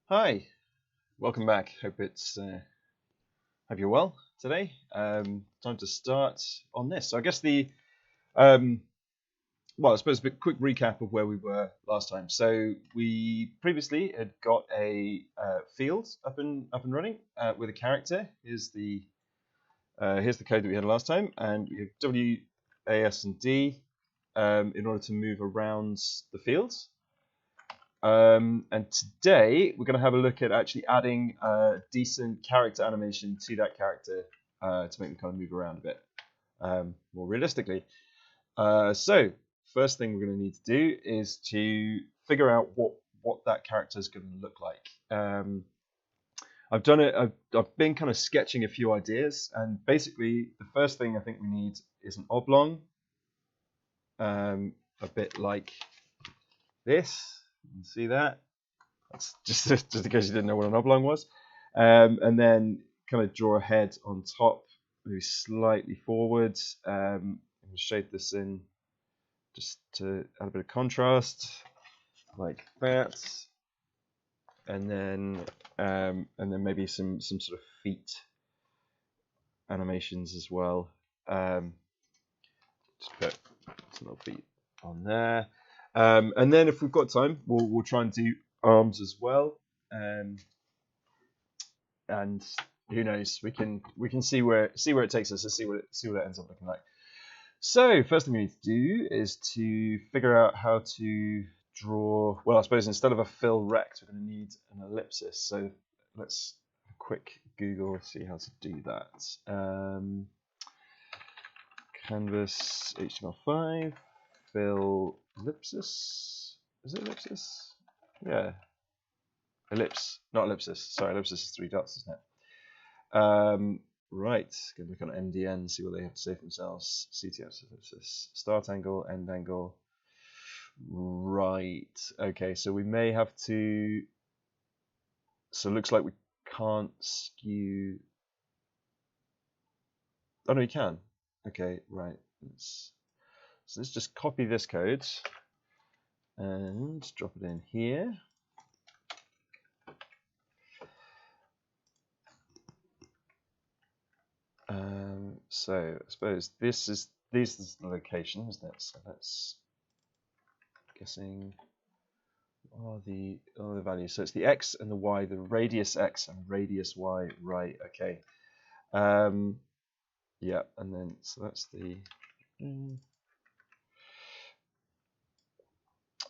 Hi, welcome back. Hope you're well today. Time to start on this. So I guess um, I suppose a bit quick recap of where we were last time. So we previously had got a field up and running with a character. Here's the code that we had last time, and we have W, A, S, and D in order to move around the fields. And today we're going to have a look at actually adding a decent character animation to that character to make them kind of move around a bit more realistically. So first thing we're going to need to do is to figure out what that character is going to look like. I've done it. I've been kind of sketching a few ideas, and basically the first thing I think we need is an oblong, a bit like this. You can see that. That's just in case you didn't know what an oblong was. And then kind of draw a head on top, maybe slightly forwards. And shape this in just to add a bit of contrast, like that. And then maybe some sort of feet animations as well. Just put some little feet on there. And then if we've got time, we'll try and do arms as well. And who knows, we can see where it takes us, and see what it ends up looking like. So first thing we need to do is to figure out how to draw. Well, I suppose instead of a fill rect, we're going to need an ellipsis. So let's quick Google see how to do that. Canvas HTML5 fill ellipsis. Is it ellipsis? Yeah. Ellipse, not ellipsis. Sorry, ellipsis is 3 dots, isn't it? Right, gonna look on MDN, see what they have to say for themselves. CTS ellipsis, start angle, end angle. Right. Okay, so we may have to. So it looks like we can't skew. Oh no, you can. Okay, right. So let's just copy this code and drop it in here. So I suppose this is the location, isn't it? So let's guessing are the values. So it's the x and the y, the radius x and radius y. Right. Okay. Yeah, and then so that's the.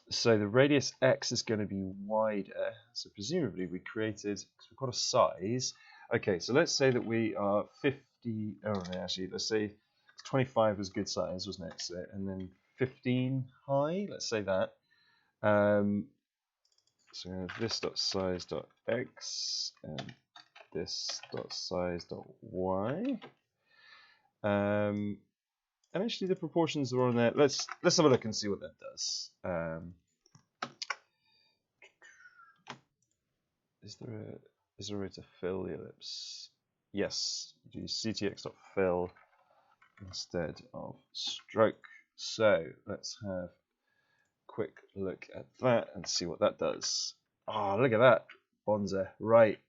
So the radius x is going to be wider. So presumably we created, because we've got a size. Okay, so let's say that we are 50. Oh no, actually, let's say 25 was good size, wasn't it? So, and then 15 high. Let's say that. So we have this dot size dot x and this dot size dot y. And actually the proportions are on there. Let's have a look and see what that does. Is there a way to fill the ellipse? Yes, do ctx.fill instead of stroke. So let's have a quick look at that and see what that does. Oh, look at that, Bonza. Right.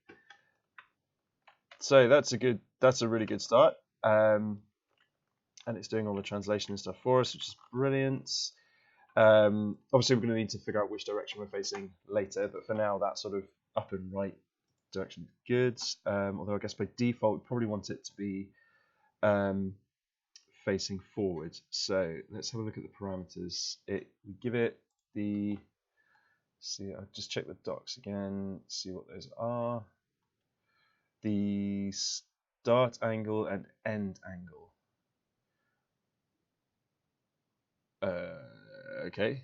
So that's a really good start. And it's doing all the translation and stuff for us, which is brilliant. Obviously, we're going to need to figure out which direction we're facing later, but for now, that sort of up and right direction is good. Although I guess by default, we probably want it to be facing forward. So let's have a look at the parameters. We give it the. See, I'll just check the docs again. See what those are. The start angle and end angle. Okay.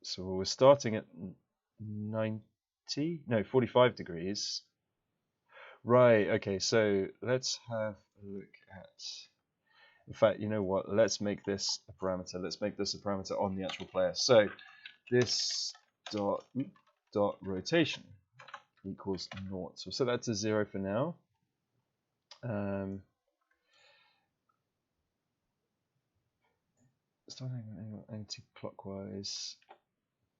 So we're starting at 45 degrees. Right, okay, so let's have a look at. In fact, you know what? Let's make this a parameter. Let's make this a parameter on the actual player. So this dot rotation equals 0. So we'll set that to 0 for now. Starting anti-clockwise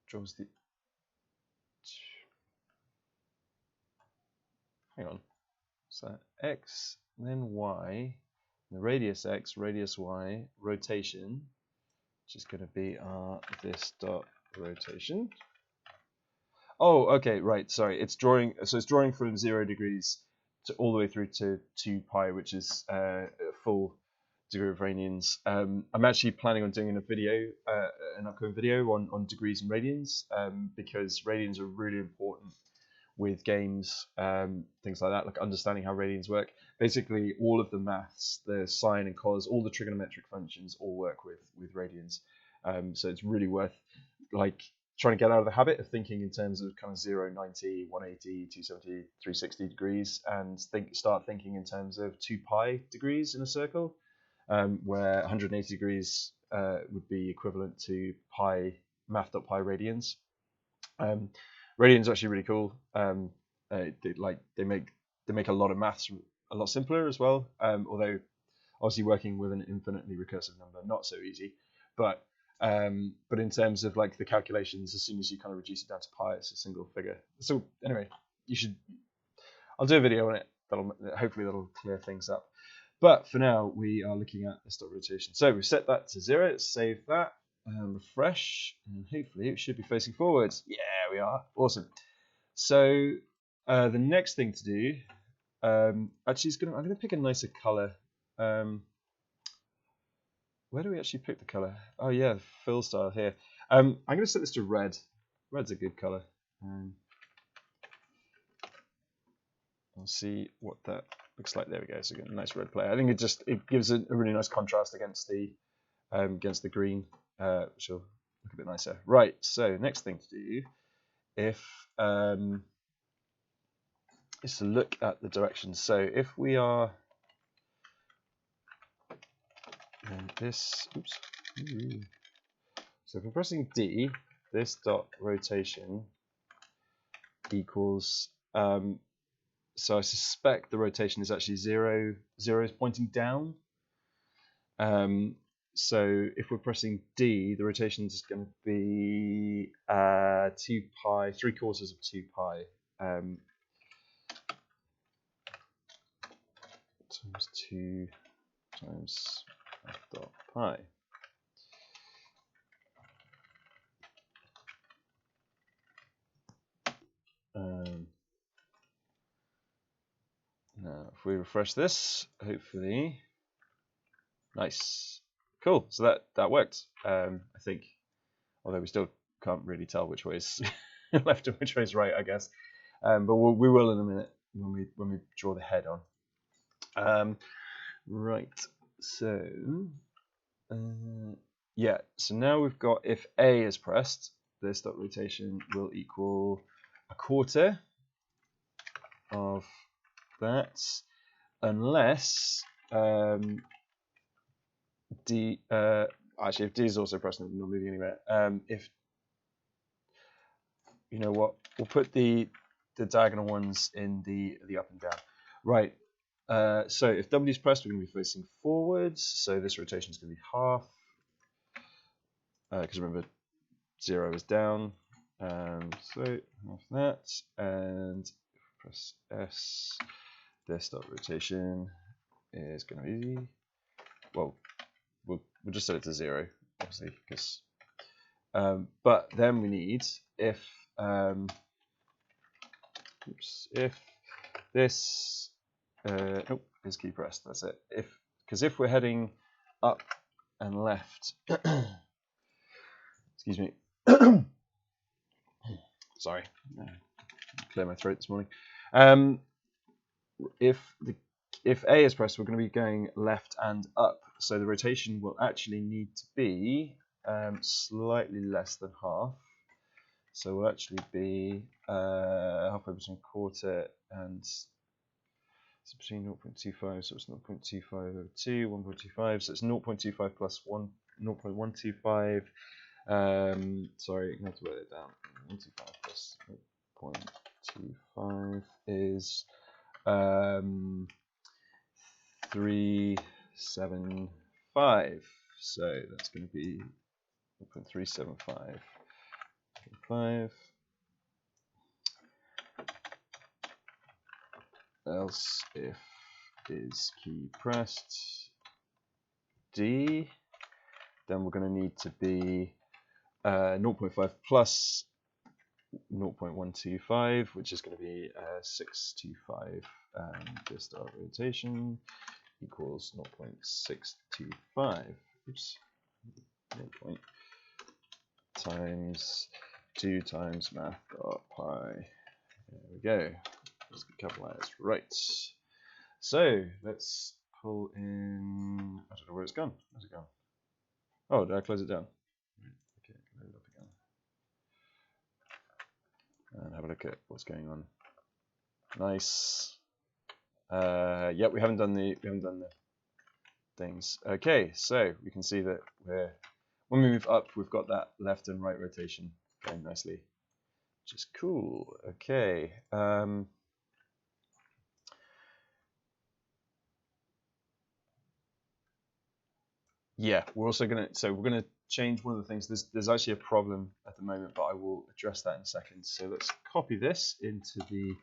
draws the. hang on. So x, then y, the radius x, radius y, rotation, which is going to be this dot rotation. Oh, okay, right. Sorry, it's drawing. So it's drawing from 0 degrees to all the way through to 2 pi, which is a full degree of radians. I'm actually planning on doing a video, an upcoming video on degrees and radians, because radians are really important with games, things like that, like understanding how radians work. Basically, all of the maths, the sine and cos, all the trigonometric functions all work with radians. So it's really worth like trying to get out of the habit of thinking in terms of kind of 0, 90, 180, 270, 360 degrees, and start thinking in terms of 2 pi degrees in a circle, where 180 degrees would be equivalent to pi math.pi radians. Radians are actually really cool. They make a lot of maths a lot simpler as well. Although obviously working with an infinitely recursive number not so easy. But in terms of like the calculations, as soon as you kind of reduce it down to pi, it's a single figure. So anyway, I'll do a video on it. Hopefully that'll clear things up. But for now, we are looking at this dot rotation. So we've set that to 0. Let's save that and refresh, and hopefully it should be facing forwards. Yeah, we are. Awesome. So the next thing to do, actually, I'm going to pick a nicer color. Where do we actually pick the color? Oh yeah, fill style here. I'm going to set this to red. Red's a good color. I'll see what that looks like. There we go. So a nice red play. I think it gives a really nice contrast against the green, which will look a bit nicer. Right. So next thing to do, is to look at the directions. So if we are this, oops. So if we're pressing D, this dot rotation equals. So I suspect the rotation is actually 0. 0 is pointing down. So if we're pressing D, the rotation is going to be 2 pi, 3/4 of 2 pi. Times 2 times f dot pi. Now, if we refresh this, hopefully, nice, cool. So that worked. I think, although we still can't really tell which way is left and which way is right, I guess. But we will in a minute when we draw the head on. Right. So yeah. So now we've got, if A is pressed, this dot rotation will equal 1/4 of that, unless D. Actually, if D is also pressed, not moving anywhere. If you know what, we'll put the diagonal ones in the up and down. Right. So if W is pressed, we're going to be facing forwards. So this rotation is going to be half. Because remember, 0 is down. So half that, and press S. This dot rotation is going to be, well, we'll just set it to 0, obviously, because. But then we need if this nope, is key pressed. That's it. Because if we're heading up and left, excuse me. Sorry, clear my throat this morning. If A is pressed, we're going to be going left and up. So the rotation will actually need to be slightly less than half. So we'll actually be halfway between 1/4 and it's between 0.25, so it's 0.25 over 2, 1.25, so it's 0.25 plus 0.125. Sorry, I have to write it down. 125 plus 0.25 is 375. So that's going to be 0.375. 5. else if is key pressed D, then we're going to need to be 0.5 plus 0.125, which is going to be 625, and this dot rotation equals 0.625. Oops. 0. times 2 times math dot pi. There we go. Just capitalize. Right. So let's pull in. I don't know where it's gone. Where's it gone? Oh, did I close it down? Okay, load it up again. And have a look at what's going on. Nice. Yeah, we haven't done the things. Okay, so we can see that when we move up, we've got that left and right rotation going nicely, which is cool. Okay. Yeah, we're also gonna change one of the things. There's actually a problem at the moment, but I will address that in a second. So let's copy this into the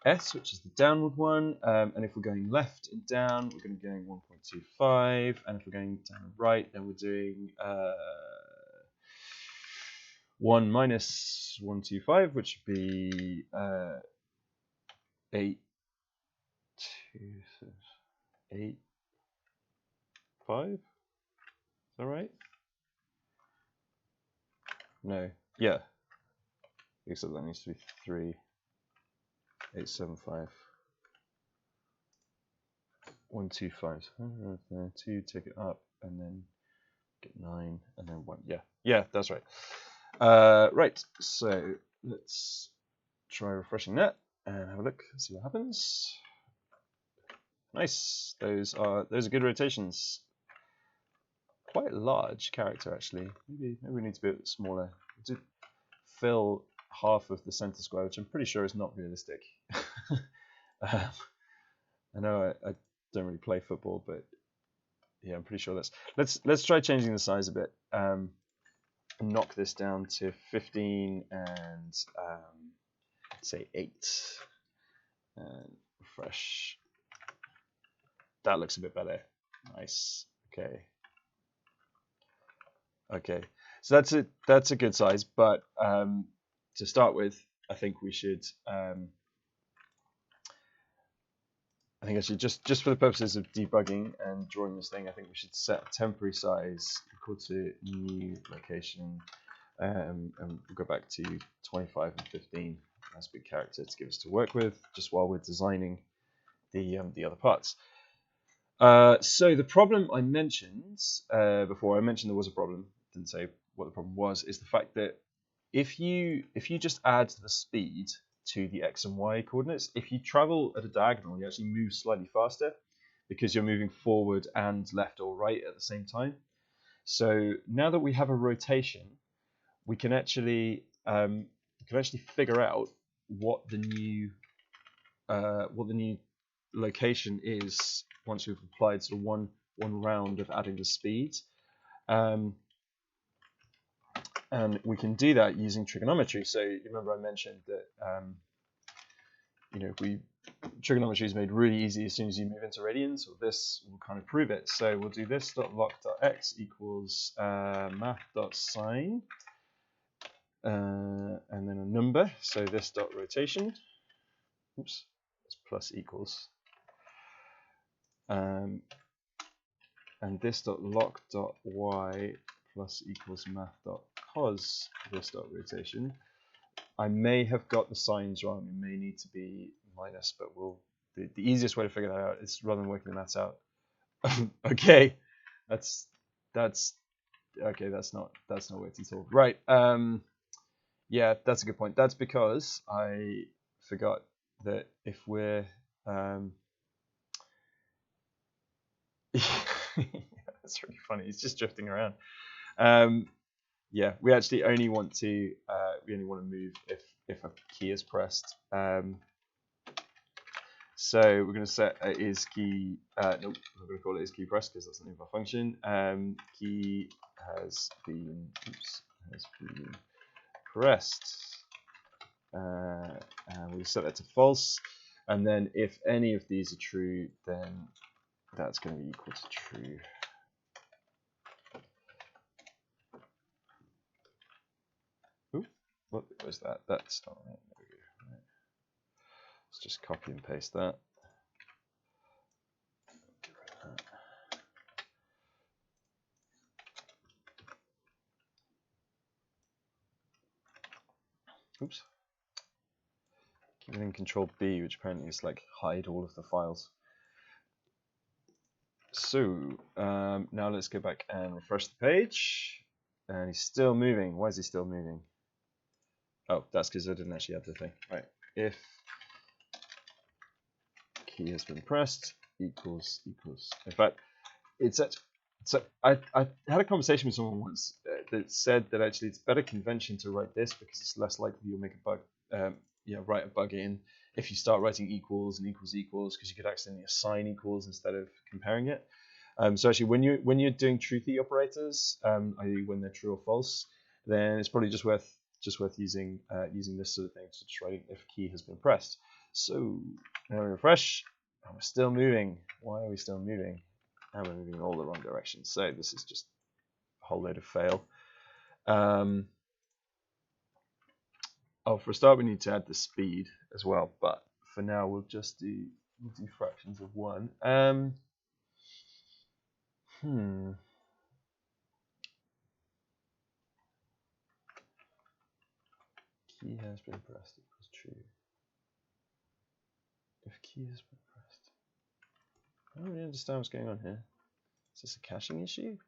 S, which is the downward one, and if we're going left and down, we're going to be going 1.25, and if we're going down and right, then we're doing 1 minus 125, which would be 8, 5. Is that right? No. Yeah. Except that needs to be 3, 8, 7, 5. 1, 2, 5. 2, take it up, and then get 9, and then 1. Yeah, that's right. Right. So let's try refreshing that and have a look, see what happens. Nice. Those are good rotations. Quite a large character actually. Maybe we need to be a bit smaller. We did fill half of the center square, which I'm pretty sure is not realistic. I know I don't really play football, but yeah, I'm pretty sure that's. Let's try changing the size a bit. Knock this down to 15 and say 8, and refresh. That looks a bit better. Nice. Okay. So that's a good size, but to start with, I think we should. I think actually just for the purposes of debugging and drawing this thing, I think we should set a temporary size equal to new location, and we'll go back to 25 and 15 as a big character to give us to work with, just while we're designing the other parts. So the problem I mentioned before, I mentioned there was a problem. Didn't say what the problem was. Is the fact that if you just add the speed to the x and y coordinates, if you travel at a diagonal, you actually move slightly faster because you're moving forward and left or right at the same time. So now that we have a rotation, we can actually figure out what the new location is once we've applied sort of one round of adding the speed. And we can do that using trigonometry. So you remember I mentioned that trigonometry is made really easy as soon as you move into radians. So this will kind of prove it. So we'll do this dot loc dot x equals math dot sine, and then a number. So this dot rotation. Oops, that's plus equals. And this dot loc dot y plus equals math dot cos this dot rotation. I may have got the signs wrong. It may need to be minus, but the easiest way to figure that out is rather than working the maths out. Okay, that's okay. That's not worked at all. Right. Yeah, that's a good point. That's because I forgot that if we're that's really funny. It's just drifting around. Yeah, we actually only want to move if a key is pressed. So we're going to set is key. Nope, I'm not going to call it is key pressed because that's the name of our function. Key has been pressed, and we'll set that to false. and then if any of these are true, then that's going to be equal to true. Ooh, what was that? That's not right. There we go. Right. Let's just copy and paste that. Get rid of that. Oops. Keep it in Control B, which apparently is like hide all of the files. So now let's go back and refresh the page. And he's still moving. Why is he still moving? Oh, that's because I didn't actually add the thing. Right. If key has been pressed equals. In fact, it's at. So I had a conversation with someone once that said that actually it's better convention to write this because it's less likely you'll make a bug. Write a bug in if you start writing equals and equals because you could accidentally assign equals instead of comparing it. So actually, when you're doing truthy operators, i.e. when they're true or false, then it's probably just worth using this sort of thing. So just writing if key has been pressed. So now we refresh, and we're still moving. Why are we still moving? And we're moving in all the wrong directions. So this is just a whole load of fail. Oh, for a start, we need to add the speed as well. But for now, we'll just do fractions of 1. Key has been pressed equals true. If key has been pressed. I don't really understand what's going on here. Is this a caching issue?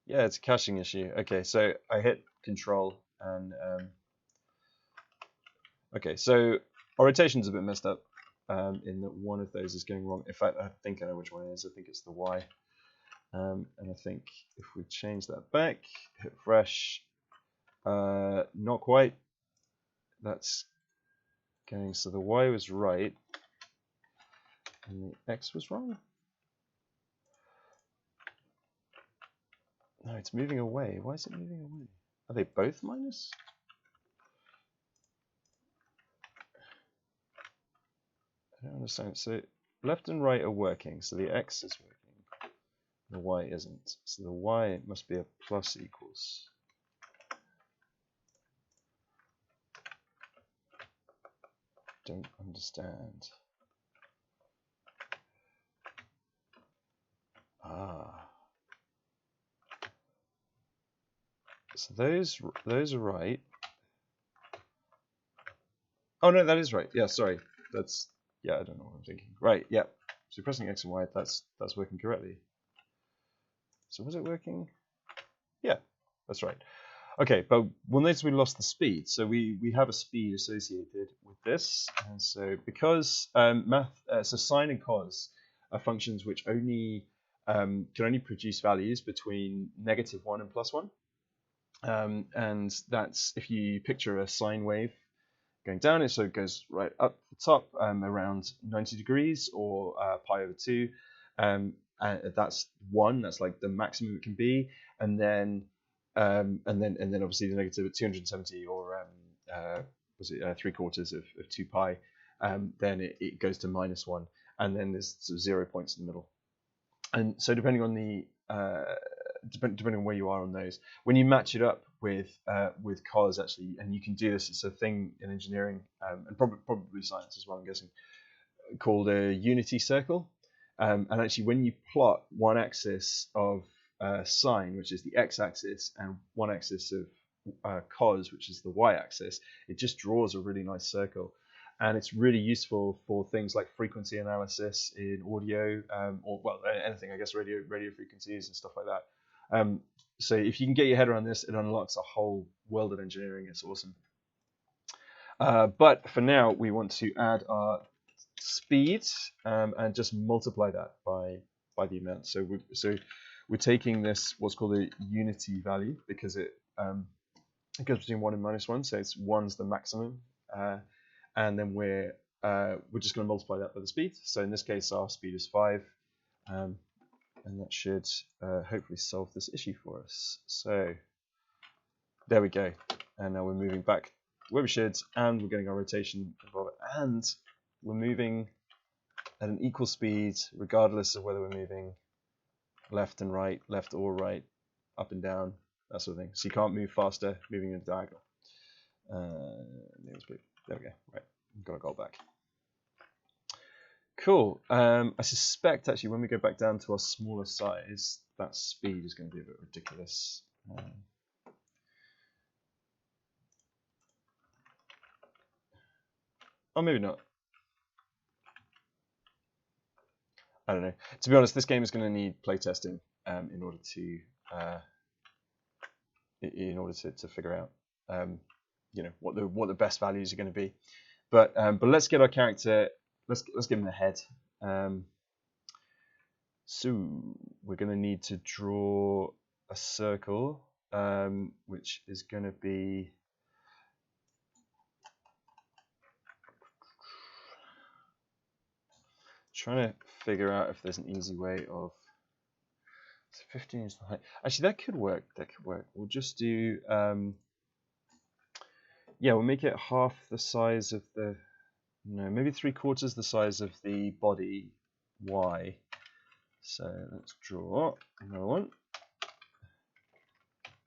Yeah, it's a caching issue. Okay, so I hit Control and okay, so our rotation's a bit messed up in that one of those is going wrong. In fact, I think I know which one it is. I think it's the Y. And I think if we change that back, hit refresh, not quite. That's going, so the Y was right and the X was wrong. No, it's moving away. Why is it moving away? Are they both minus? I don't understand. So left and right are working, so the X is working. The Y isn't. So the Y must be a plus equals. Don't understand. Ah. So those are right. Oh no, that is right. Yeah, sorry. That's I don't know what I'm thinking. Right, yeah. So pressing X and Y, that's working correctly. So was it working? Yeah, that's right. Okay, but we'll notice we lost the speed. So we have a speed associated with this, and so because so sine and cos are functions which only can only produce values between -1 and +1, and that's if you picture a sine wave going down, so it goes right up the top around 90 degrees or pi over 2, and that's 1. That's like the maximum it can be, and then obviously the negative at 270 or was it 3/4 of 2 pi, then it goes to -1, and then there's sort of 0 points in the middle. And so depending on the depending on where you are on those, when you match it up with cos actually, and you can do this, it's a thing in engineering and probably science as well, I'm guessing, called a unity circle. And actually, when you plot one axis of sine, which is the x-axis, and one axis of cos, which is the y-axis, it just draws a really nice circle. And it's really useful for things like frequency analysis in audio, or well, anything, I guess, radio frequencies and stuff like that. So if you can get your head around this, it unlocks a whole world of engineering. It's awesome. But for now, we want to add our speed and just multiply that by the amount. So we're taking this what's called a unity value because it goes between 1 and -1, so it's 1's the maximum, and then we're just going to multiply that by the speed. So in this case, our speed is 5, and that should hopefully solve this issue for us. So there we go, and now we're moving back where we should, and we're getting our rotation above it, and we're moving at an equal speed, regardless of whether we're moving left and right, left or right, up and down, that sort of thing. So you can't move faster moving in a diagonal. There we go. Right, got a goal back. Cool. I suspect actually when we go back down to our smaller size, that speed is going to be a bit ridiculous. Or maybe not. I don't know. To be honest, this game is going to need playtesting in order to figure out what the best values are going to be. But let's get our character. Let's give him a head. So we're going to need to draw a circle, which is going to be trying to figure out if there's an easy way of. So 15 is the height. Actually, that could work. We'll just do. We'll make it half the size of the. No, maybe 3/4 the size of the body Y. So let's draw another one.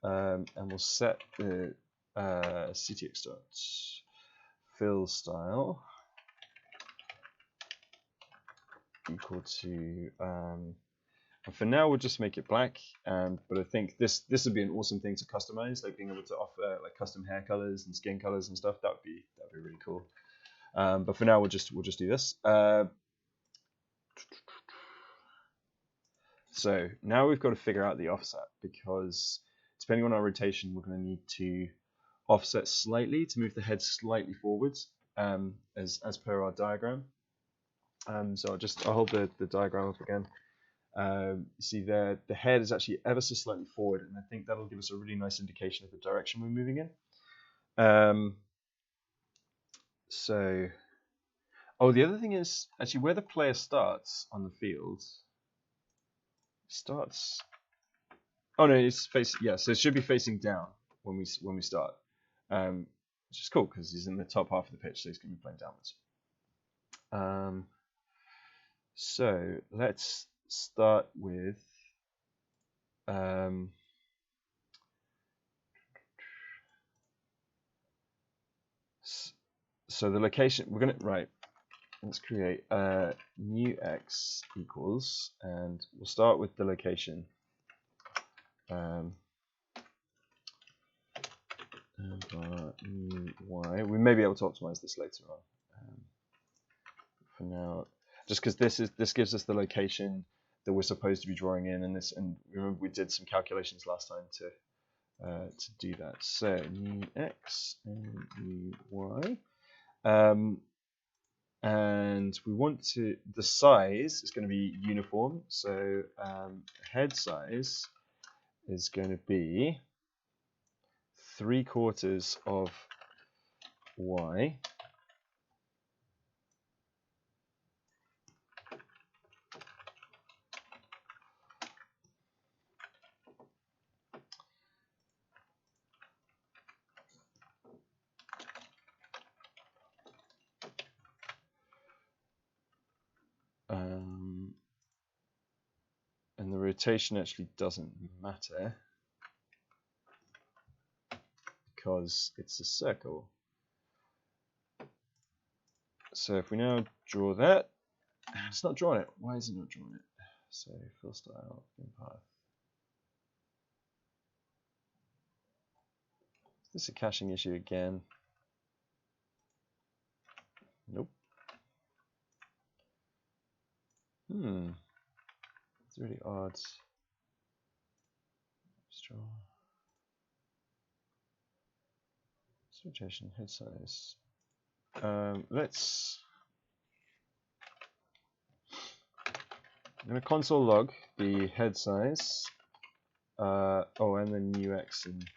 And we'll set the CTX dot fill style equal to. And for now, we'll just make it black. But I think this would be an awesome thing to customize, like being able to offer like custom hair colors and skin colors and stuff. That'd be really cool. But for now, we'll just do this. So now we've got to figure out the offset, because depending on our rotation, we're going to need to offset slightly to move the head slightly forwards, as per our diagram. So I'll hold the diagram up again. You see there, the head is actually ever so slightly forward, and I think that'll give us a really nice indication of the direction we're moving in. The other thing is actually where the player starts on the field. Oh no, it's facing. Yeah, so it should be facing down when we start, which is cool because he's in the top half of the pitch, so he's going to be playing downwards. So let's start with. So the location we're gonna let's create new x equals, and we'll start with the location. And new y. We may be able to optimize this later on. For now, just because this gives us the location that we're supposed to be drawing in, and remember we did some calculations last time to do that. So new x and new y. And we want the size is going to be uniform, so head size is going to be 3/4 of y and the rotation actually doesn't matter because it's a circle. So if we now draw that, it's not drawing it. Why is it not drawing it? So fill style, path. Is this a caching issue again? Nope. It's really odd. Let's draw. Rotation, head size. I'm going to console log the head size. And then new x and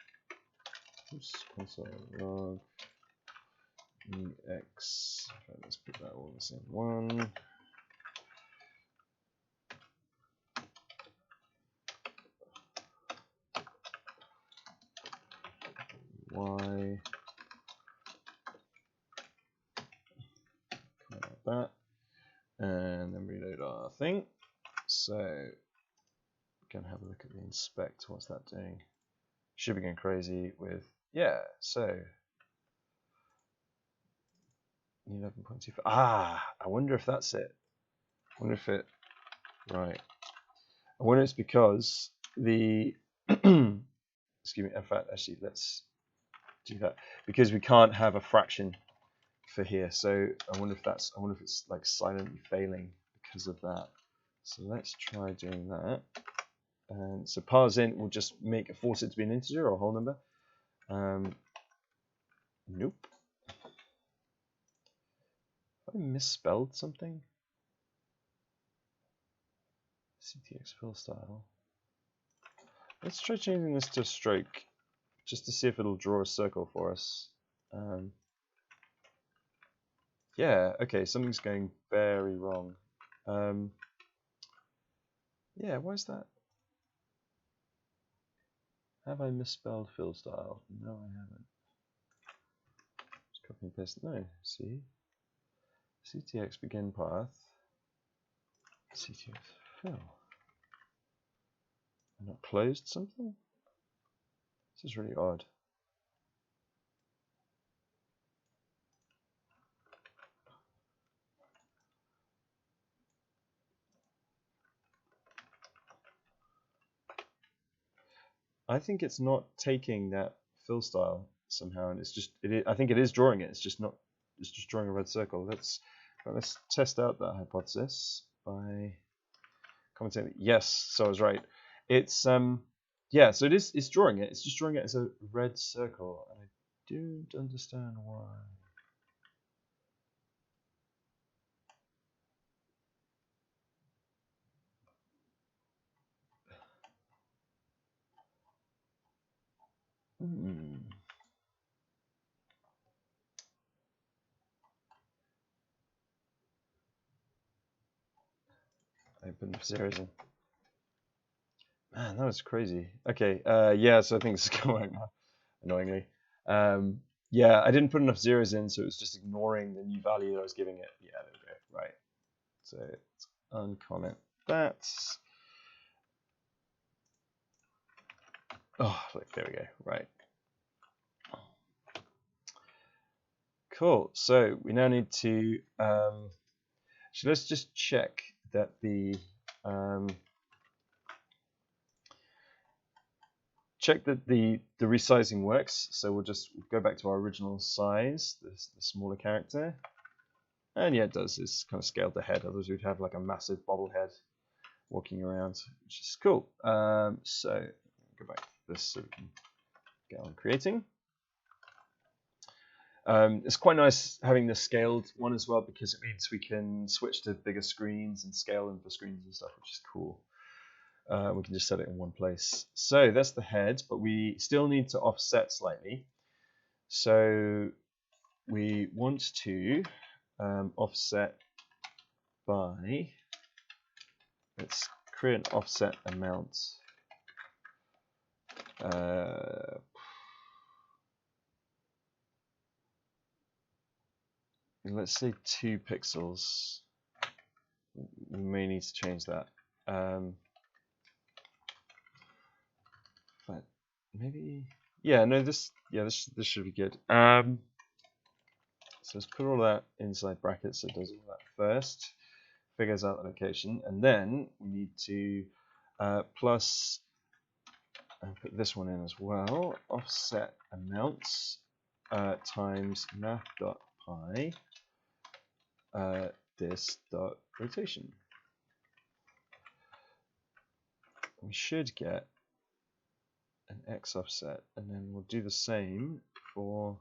console log new x. Okay, let's put that all in the same one. Y. that. And then reload our thing. So we can have a look at the inspect. What's that doing? Should be going crazy with, yeah, so 11.25. Ah, I wonder if that's it. I wonder if it, right. I wonder it's because the, excuse me, in fact, actually, let's do that. Because we can't have a fraction for here. So I wonder if it's like silently failing because of that. So let's try doing that. And so parse int will just force it to be an integer or a whole number. Nope. Have I misspelled something? CTX fill style. Let's try changing this to stroke, just to see if it'll draw a circle for us. Yeah, okay, something's going very wrong. Yeah, why is that? Have I misspelled fill style? No, I haven't. Just copy and paste. No, see? CTX begin path. CTX fill. I not closed something? This is really odd. I think it's not taking that fill style somehow, and it's just I think it is drawing it. It's just not. It's just drawing a red circle. Let's test out that hypothesis by commenting. Yes, so I was right. It's yeah. So it's drawing it. It's just drawing it as a red circle, and I don't understand why. I put enough zeros in. Man, that was crazy. Okay, yeah, so I think this is going now, annoyingly. Yeah, I didn't put enough zeros in, so it was just ignoring the new value that I was giving it. Yeah, there we go. Right. So let's uncomment that. Oh, look, there we go. Right. Cool. So we now need to. So let's just check that the resizing works. So we'll just go back to our original size, the smaller character. And yeah, it does. It's kind of scaled the head. Otherwise, we'd have like a massive bobblehead walking around, which is cool. So go back to this so we can get on creating. It's quite nice having the scaled one as well, because it means we can switch to bigger screens and scale them for screens and stuff, which is cool. We can just set it in one place. So that's the head, but we still need to offset slightly. So we want to offset by, let's create an offset amount. Let's say 2 pixels. We may need to change that. But maybe, yeah, no, this should be good. So let's put all that inside brackets. So it does all that first, figures out the location, and then we need to plus and put this one in as well. Offset amounts times math.pi this.rotation. We should get an x offset, and then we'll do the same for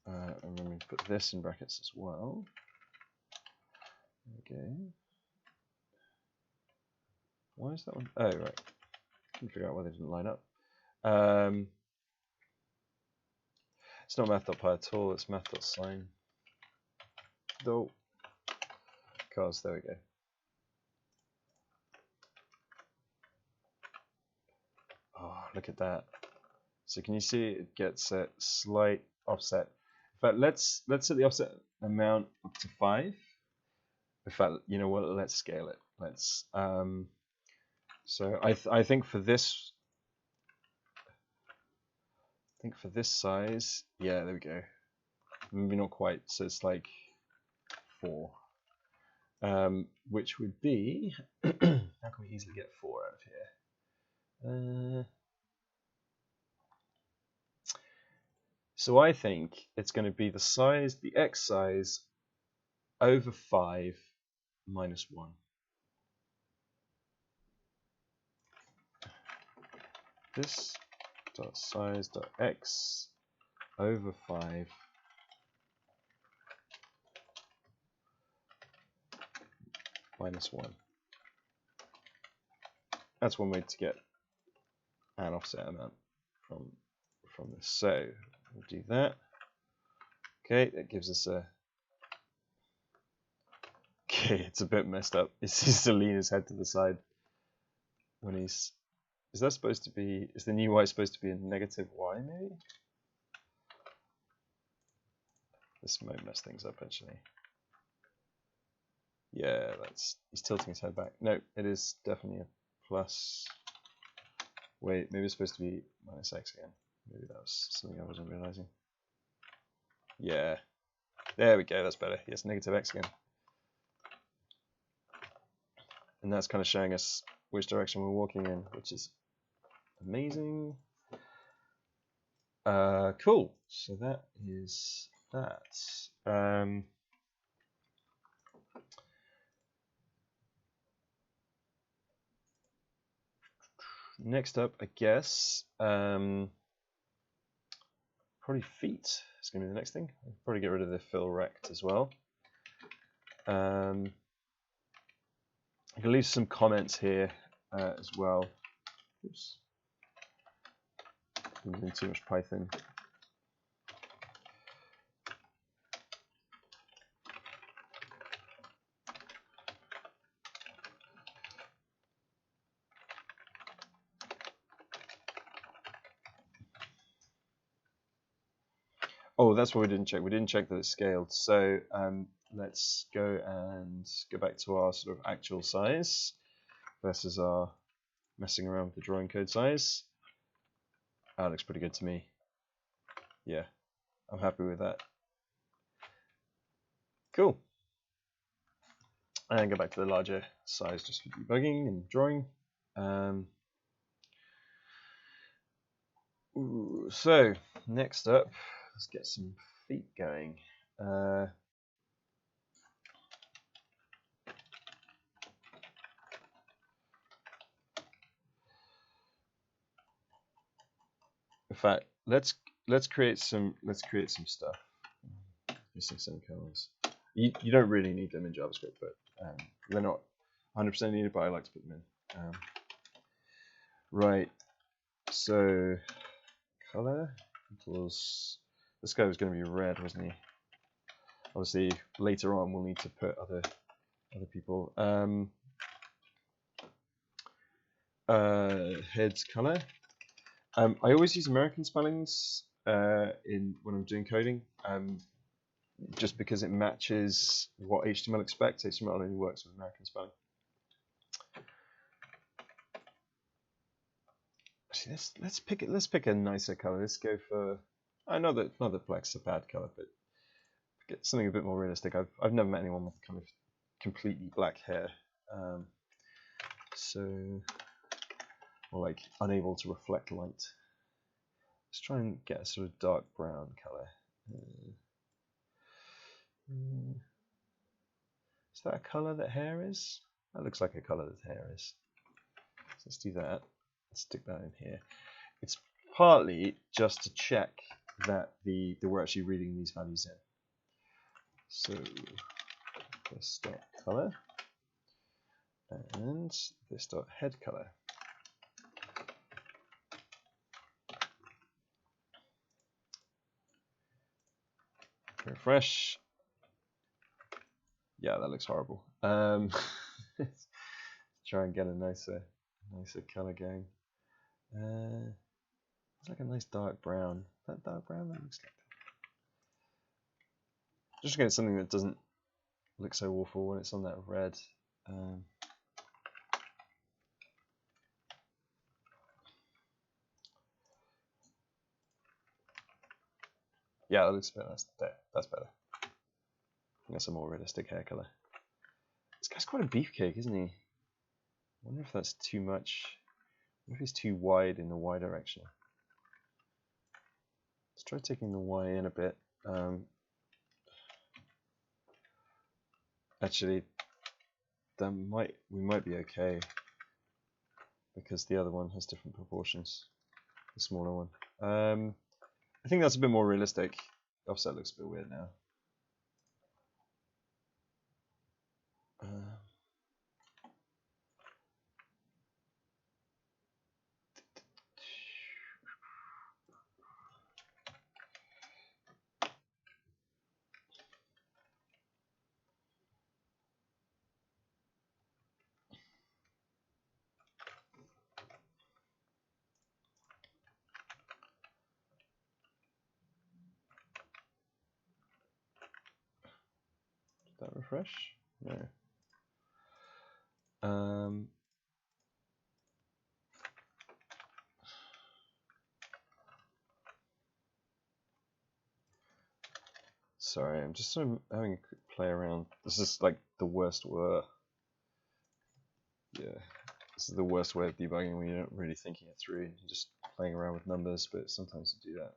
and then we put this in brackets as well. Okay. Why is that one? Oh, right. Couldn't figure out why they didn't line up. It's not math.pi at all, it's math.sine. Though, because there we go. Oh, look at that. So can you see it gets a slight offset? But let's set the offset amount up to 5. In fact, you know what? Let's scale it. Let's. So I think for this. Size, yeah, there we go. Maybe not quite. So it's like 4, which would be. How can we easily get 4 out of here? So I think it's going to be the size, the x size, over 5 minus 1. This dot size dot x over 5 minus 1. That's one way to get an offset amount from this. So we'll do that. Okay, that gives us a. Okay, it's a bit messed up. It's just to lean his head to the side when he's. Is that supposed to be? Is the new y supposed to be a negative y maybe? This might mess things up actually. Yeah, he's tilting his head back. No, it is definitely a plus. Wait, maybe it's supposed to be minus x again. Maybe that was something I wasn't realizing. Yeah, there we go. That's better. Yes, negative x again. And that's kind of showing us which direction we're walking in, which is amazing. Cool. So that is that. Next up, I guess, probably feet is going to be the next thing. I'll probably get rid of the fill rect as well. I can leave some comments here as well. Oops. I'm doing too much Python. Oh, that's what we didn't check. We didn't check that it's scaled. So let's go back to our sort of actual size versus our messing around with the drawing code size. That looks pretty good to me. Yeah, I'm happy with that. Cool. And go back to the larger size just for debugging and drawing. So next up, let's get some feet going. In fact, let's create some stuff. Missing semicolons. You don't really need them in JavaScript, but they're not 100% needed. But I like to put them in. Right. So color equals. This guy was going to be red, wasn't he? Obviously, later on we'll need to put other people. Heads color. I always use American spellings when I'm doing coding, just because it matches what HTML expects. HTML only works with American spelling. Actually, let's pick a nicer color. Let's go for. I know that not that black's a bad color, but get something a bit more realistic. I've never met anyone with kind of completely black hair, or like unable to reflect light. Let's try and get a sort of dark brown color. Is that a color that hair is? That looks like a color that hair is. So let's do that. Let's stick that in here. It's partly just to check that we're actually reading these values in. So this dot color and this dot head color. Refresh. Yeah, that looks horrible. Let's try and get a nicer color going. It's like a nice dark brown. Is that dark brown? That looks like Just get something that doesn't look so awful when it's on that red. Yeah, that looks better. That's better. That's a more realistic hair color. This guy's quite a beefcake, isn't he? I wonder if that's too much. I wonder if he's too wide in the Y direction. Let's try taking the Y in a bit. Actually, we might be okay because the other one has different proportions. The smaller one. I think that's a bit more realistic. Offset looks a bit weird now. Did that refresh? No. Sorry, I'm just sort of having a quick play around. This is like the worst way. Yeah, this is the worst way of debugging when you're not really thinking it through. You're just playing around with numbers, but sometimes you do that.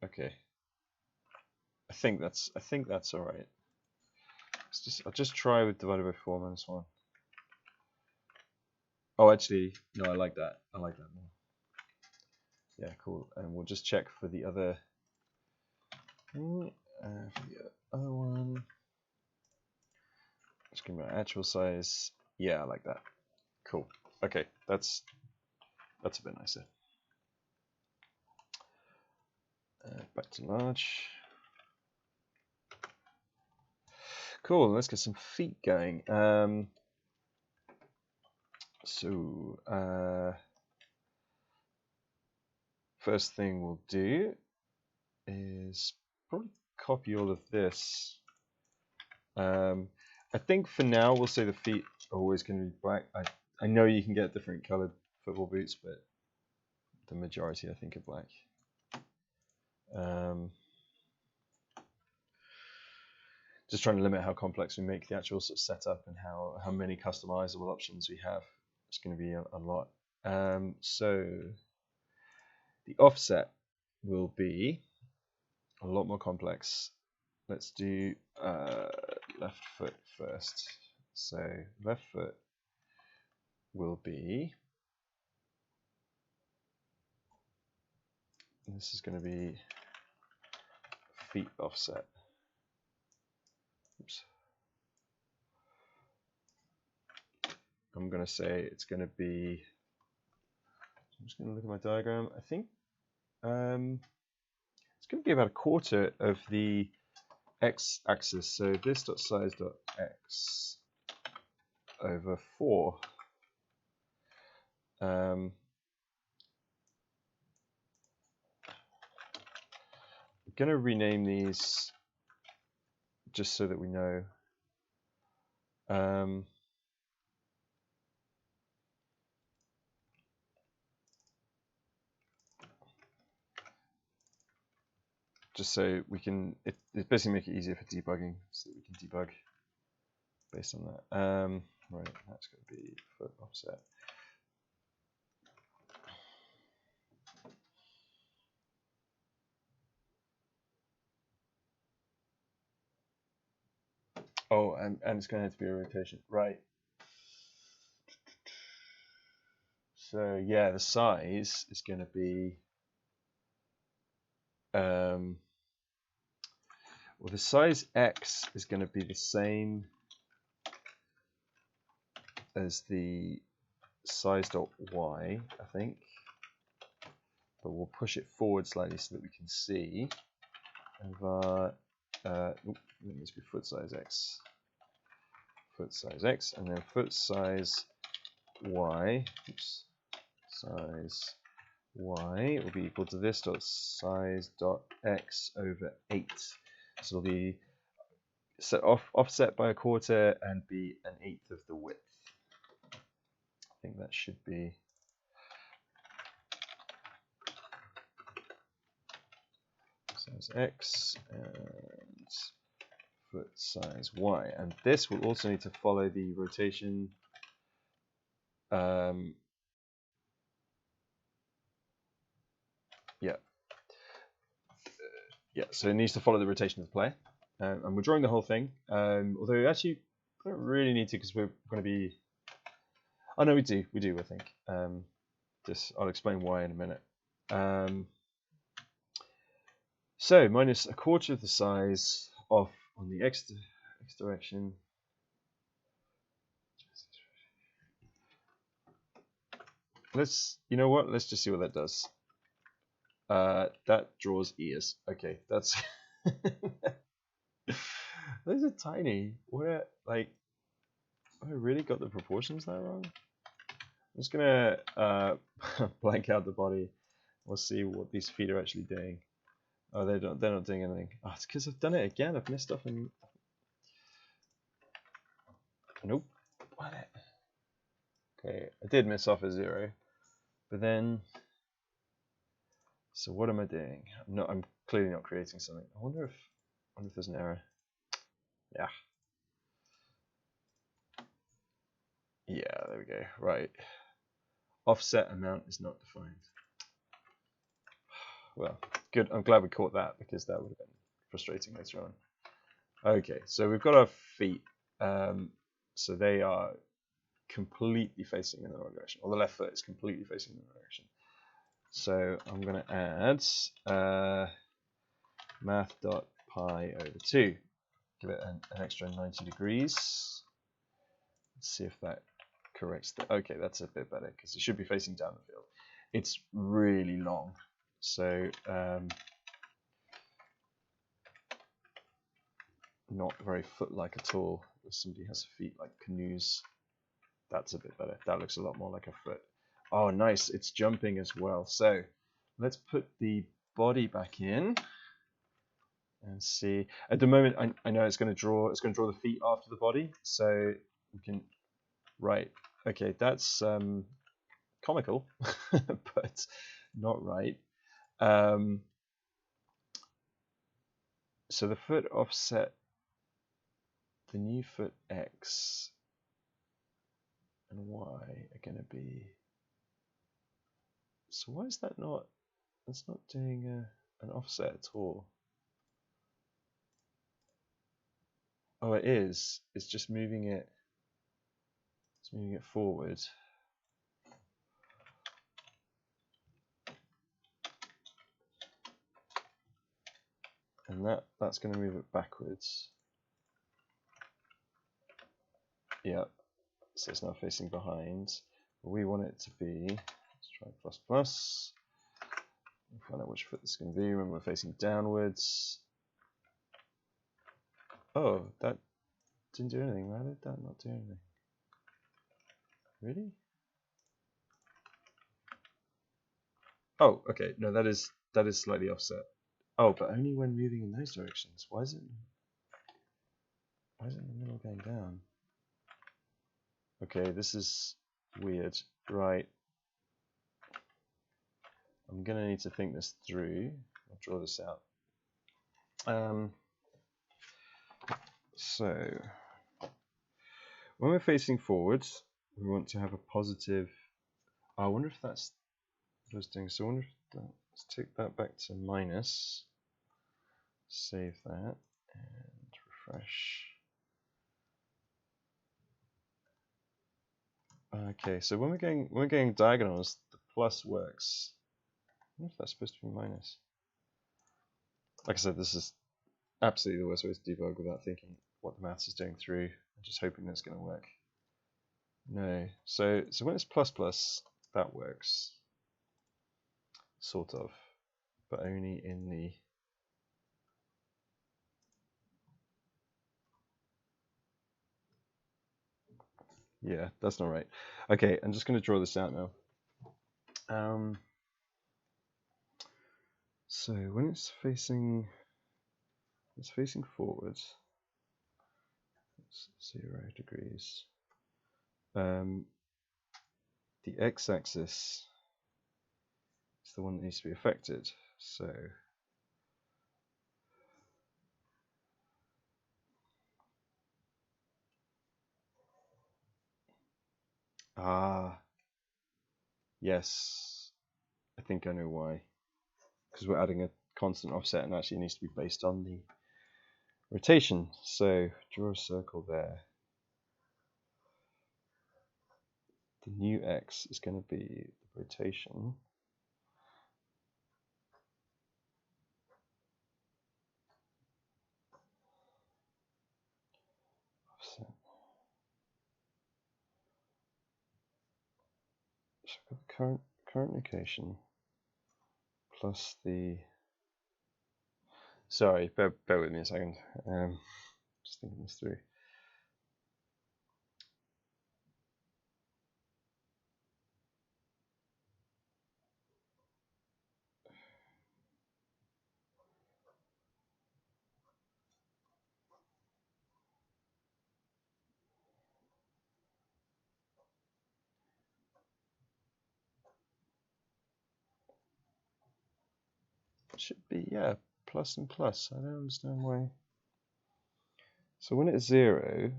Okay. I think that's all right. I'll just try with divided by 4 minus 1. Oh, actually, no, I like that. I like that more. Yeah, cool. And we'll just check for the other. For the other one. Just give me my actual size. Yeah, I like that. Cool. Okay, that's a bit nicer. Back to large. Cool. Let's get some feet going. First thing we'll do is probably copy all of this. I think for now we'll say the feet are always going to be black. I know you can get different colored football boots, but the majority I think are black. Just trying to limit how complex we make the actual sort of setup and how many customizable options we have. It's going to be a lot. So the offset will be a lot more complex. Let's do left foot first. So left foot will be, this is going to be feet offset. Oops. I'm going to say it's going to be, I'm just going to look at my diagram. I think it's going to be about a quarter of the x-axis. So this dot size dot x over 4. I'm going to rename these just so that we know. Just so we can, it basically make it easier for debugging, so that we can debug based on that. Right, that's going to be foot offset. Oh, and it's going to have to be a rotation, right? So yeah, the size is going to be, well, the size x is going to be the same as the size dot y, I think, but we'll push it forward slightly so that we can see. Over, that needs to be foot size x. foot size x, and then foot size y, size y will be equal to this dot size dot x over 8. So it'll be offset by a quarter and be 1/8 of the width. I think that should be size x and foot size y, and this will also need to follow the rotation. Yeah, so it needs to follow the rotation of the player, and we're drawing the whole thing. Although actually, we don't really need to because we're going to be. Oh no, we do. I think. I'll explain why in a minute. So minus a quarter of the size off on the x direction. You know what? Let's just see what that does. That draws ears. Okay, that's those are tiny. Where like, I really got the proportions that wrong. I'm just gonna blank out the body. We'll see what these feet are actually doing. Oh, they're not doing anything. Oh, it's because I've done it again. I've messed up and nope. What? Okay, I did miss off a 0, but then. So what am I doing? I'm clearly not creating something. I wonder if there's an error. Yeah. Yeah, there we go. Right. Offset amount is not defined. Well, good. I'm glad we caught that because that would have been frustrating later on. Okay, so we've got our feet. So they are completely facing in the wrong direction. Or the left foot is completely facing in the wrong direction. So I'm going to add math.pi over 2. Give it an extra 90 degrees. Let's see if that corrects the. Okay, that's a bit better because it should be facing down the field. It's really long, so not very foot-like at all. If somebody has feet like canoes, that's a bit better. That looks a lot more like a foot. Oh, nice! It's jumping as well. So let's put the body back in and see. At the moment, I know it's going to draw the feet after the body, so we can. Right. Okay, that's comical, but not right. So the foot offset, the new foot x and y are going to be. So why is that not? That's not doing an offset at all. Oh, it is. It's just moving it. It's moving it forward. And that's going to move it backwards. Yeah. So it's now facing behind. We want it to be. Let's try plus plus. Find out which foot this is going to be when we're facing downwards. Oh, that didn't do anything. Why did that not do anything? Really? Oh, okay. No, that is slightly offset. Oh, but only when moving in those directions. Why is it in the middle going down? Okay, this is weird. Right. I'm gonna need to think this through. I'll draw this out. So when we're facing forwards, we want to have a positive. I wonder if that's what I was doing. So I wonder if let's take that back to minus. Save that and refresh. Okay, so when we're going diagonals, the plus works. I wonder if that's supposed to be minus. Like I said, this is absolutely the worst way to debug without thinking what the maths is doing through. I'm just hoping that's going to work. No. So when it's plus plus, that works. Sort of. But only in the. Yeah, that's not right. Okay, I'm just going to draw this out now. So when it's facing forwards, it's 0 degrees. The x-axis is the one that needs to be affected. So yes, I think I know why. Because we're adding a constant offset, and actually it needs to be based on the rotation. So draw a circle there. The new x is going to be the rotation. Offset. So I've got the current location plus the. Sorry, bear with me a second. Just thinking this through. Should be, yeah, plus and plus. I don't understand why. So when it's 0,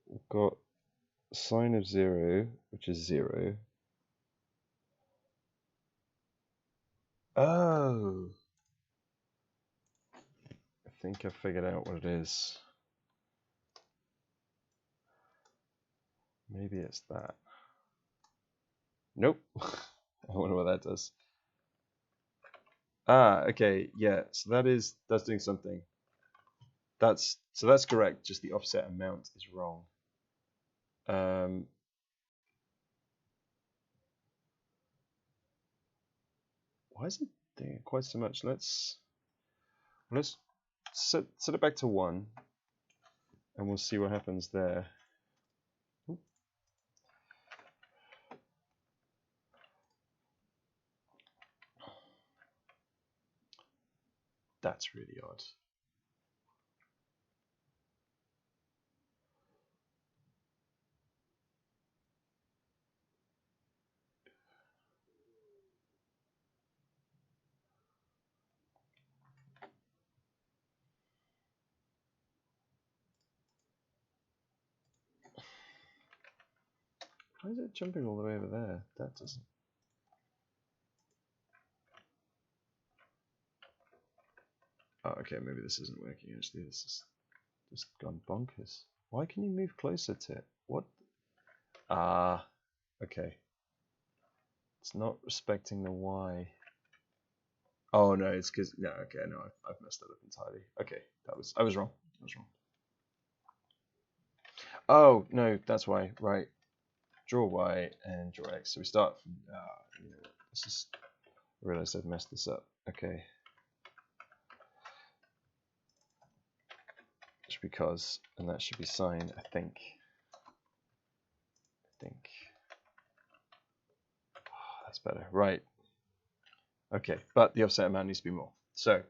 we've got sine of 0, which is 0. Oh! I think I figured out what it is. Maybe it's that. Nope. I wonder what that does. Okay, yeah, so that's doing something. That's correct, just the offset amount is wrong. Why is it doing it quite so much? Let's set it back to 1, and we'll see what happens there. That's really odd. Why is it jumping all the way over there? That doesn't. Oh, okay, maybe this isn't working actually. This is just gone bonkers. Why can you move closer to it? What? Okay. It's not respecting the Y. Oh no, it's because no. Okay, no, I've messed that up entirely. Okay, I was wrong. I was wrong. Oh no, that's why. Right. Draw Y and draw X. So we start from. You know, this is. I realized I've messed this up. Okay. Just because, and that should be sine, I think. Oh, that's better. Right. Okay, but the offset amount needs to be more. So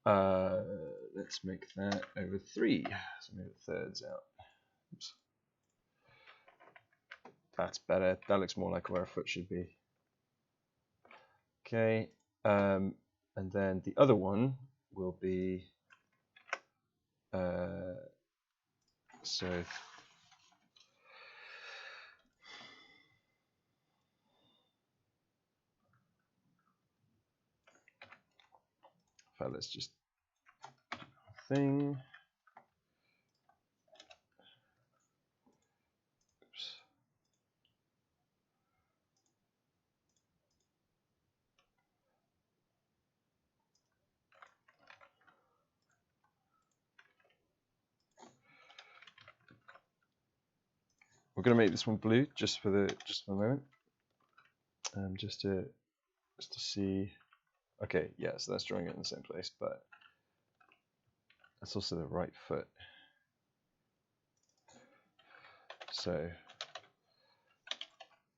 let's make that over 3. So move the thirds out. Oops. That's better. That looks more like where a foot should be. Okay, and then the other one will be so let's just thing. Oops. We're going to make this one blue just for the moment, just to see. Okay, yeah, so that's drawing it in the same place, but that's also the right foot. So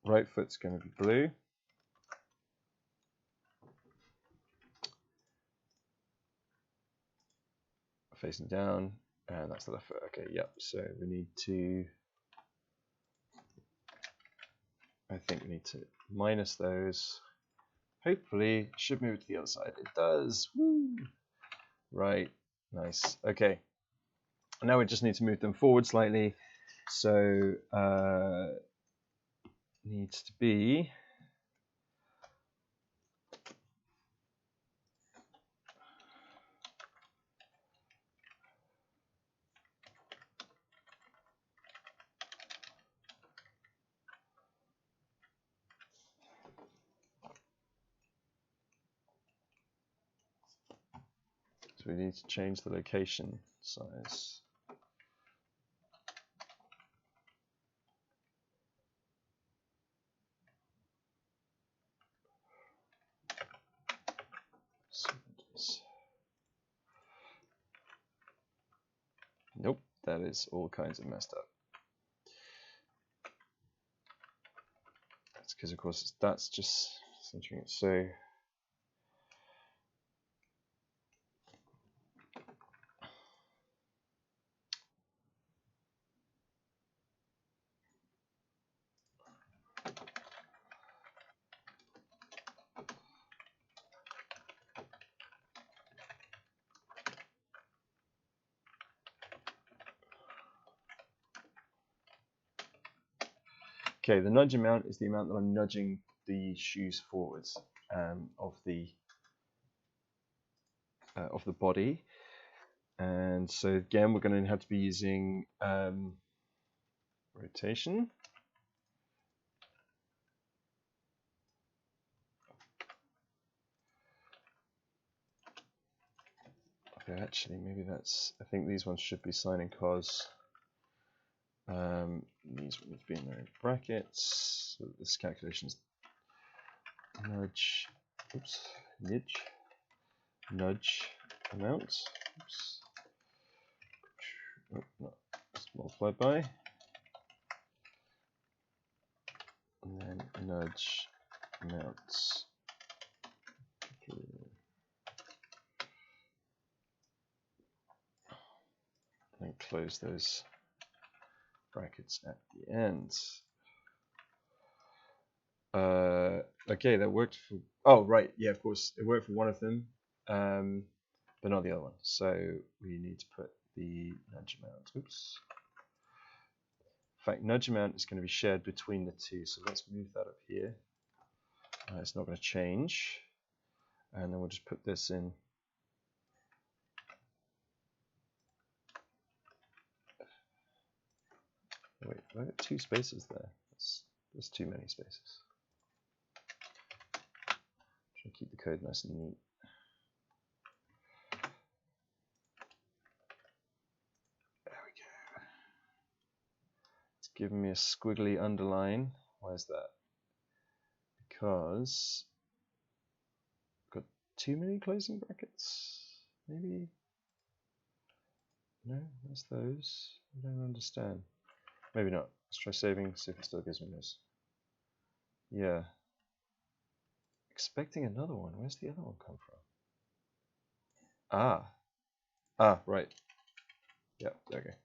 right foot's going to be blue. Facing down, and that's the left foot. Okay, yep. So we need to, I think we need to minus those. Hopefully, it should move to the other side. It does. Woo! Right, nice. Okay. Now we just need to move them forward slightly. So needs to be so we need to change the location size. Nope, that is all kinds of messed up. That's because, of course, that's just centering it. So okay, the nudge amount is the amount that I'm nudging the shoes forwards of the body, and so again we're going to have to be using rotation. Okay, actually maybe that's, I think these ones should be sine and cos. These would need to be in their brackets. So this calculation is nudge, oops, nudge amount. Oops. Oh, no, just multiplied by, and then nudge amounts. And close those brackets at the end. Okay, that worked for, oh right, yeah, of course, it worked for one of them, but not the other one. So we need to put the nudge amount, oops. In fact, nudge amount is going to be shared between the two, so let's move that up here. It's not going to change, and then we'll just put this in. Wait, I got 2 spaces there. There's too many spaces. Try to keep the code nice and neat. There we go. It's giving me a squiggly underline. Why is that? Because I've got too many closing brackets. Maybe. No, that's those. I don't understand. Maybe not. Let's try saving, see if it still gives me this. Yeah. Expecting another one. Where's the other one come from? Ah, right. Yeah, there we go.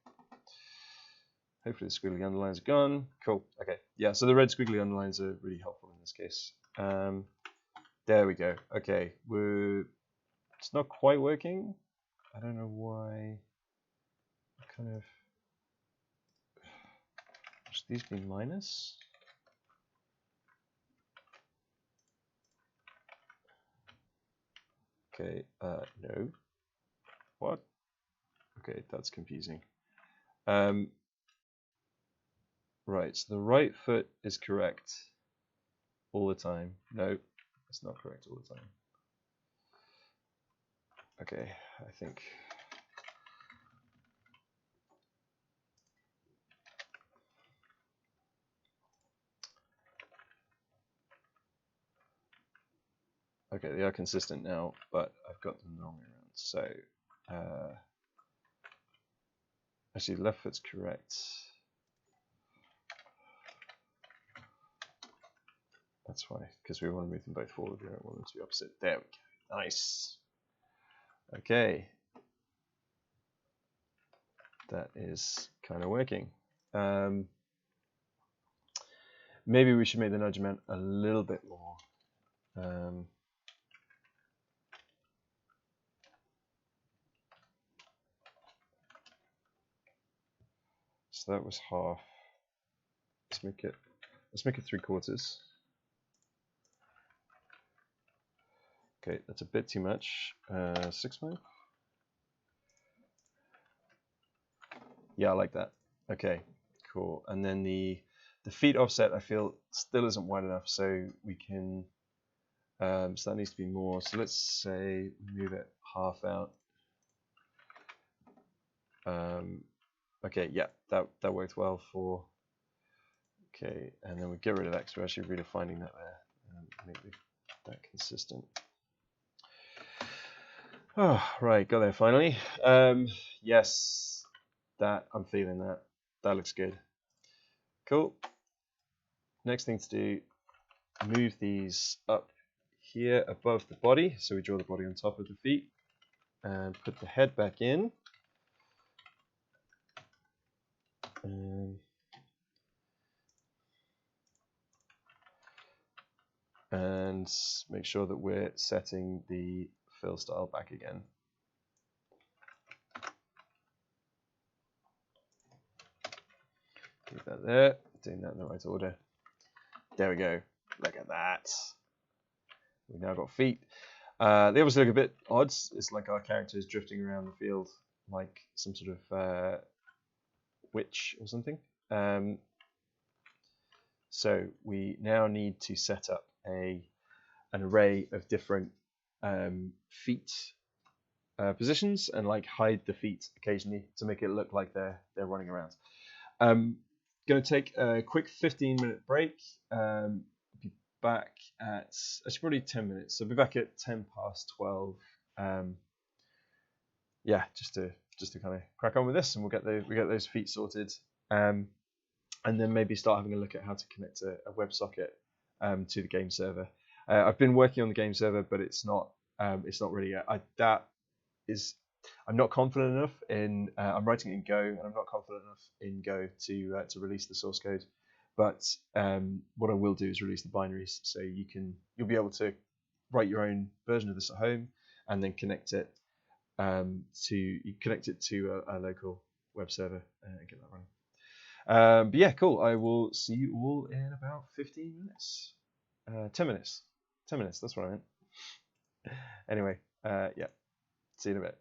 Hopefully the squiggly underlines are gone. Cool. Okay. Yeah, so the red squiggly underlines are really helpful in this case. There we go. Okay. It's not quite working. I don't know why. Kind of. Should these be minus? Okay. No. What? Okay, that's confusing. Right, so the right foot is correct all the time. No, it's not correct all the time. Okay, I think. Okay, they are consistent now, but I've got them the wrong way around. So, actually, left foot's correct. That's why, because we want to move them both forward. We don't want them to be opposite. There we go. Nice. Okay. That is kind of working. Maybe we should make the nudge amount a little bit more. So that was half. Let's make it 3/4. Okay, that's a bit too much. 6/5. Yeah, I like that. Okay, cool. And then the feet offset, I feel still isn't wide enough, so we can. So that needs to be more. So let's say move it half out. Okay, yeah, that worked well for. Okay, and then we get rid of X. We're actually redefining that there. Make that consistent. Oh, right, got there finally. Yes, I'm feeling that. That looks good. Cool. Next thing to do, move these up here above the body. So we draw the body on top of the feet and put the head back in. And make sure that we're setting the fill style back again. Keep that there, doing that in the right order. There we go. Look at that. We've now got feet. They obviously look a bit odd. It's like our character is drifting around the field like some sort of witch or something. So we now need to set up an array of different feet positions and like hide the feet occasionally to make it look like they're running around. Going to take a quick 15-minute break. Be back at actually probably 10 minutes. So I'll be back at 12:10. Yeah, just to kind of crack on with this, and we'll get those feet sorted. And then maybe start having a look at how to connect a WebSocket to the game server. I've been working on the game server, but it's not really yet. I'm not confident enough in. I'm writing it in Go, and I'm not confident enough in Go to release the source code. But what I will do is release the binaries, so you'll be able to write your own version of this at home, and then connect it to a local web server and get that running. But yeah, cool. I will see you all in about 15 minutes. 10 minutes. 10 minutes. That's what I meant. Anyway, yeah. See you in a bit.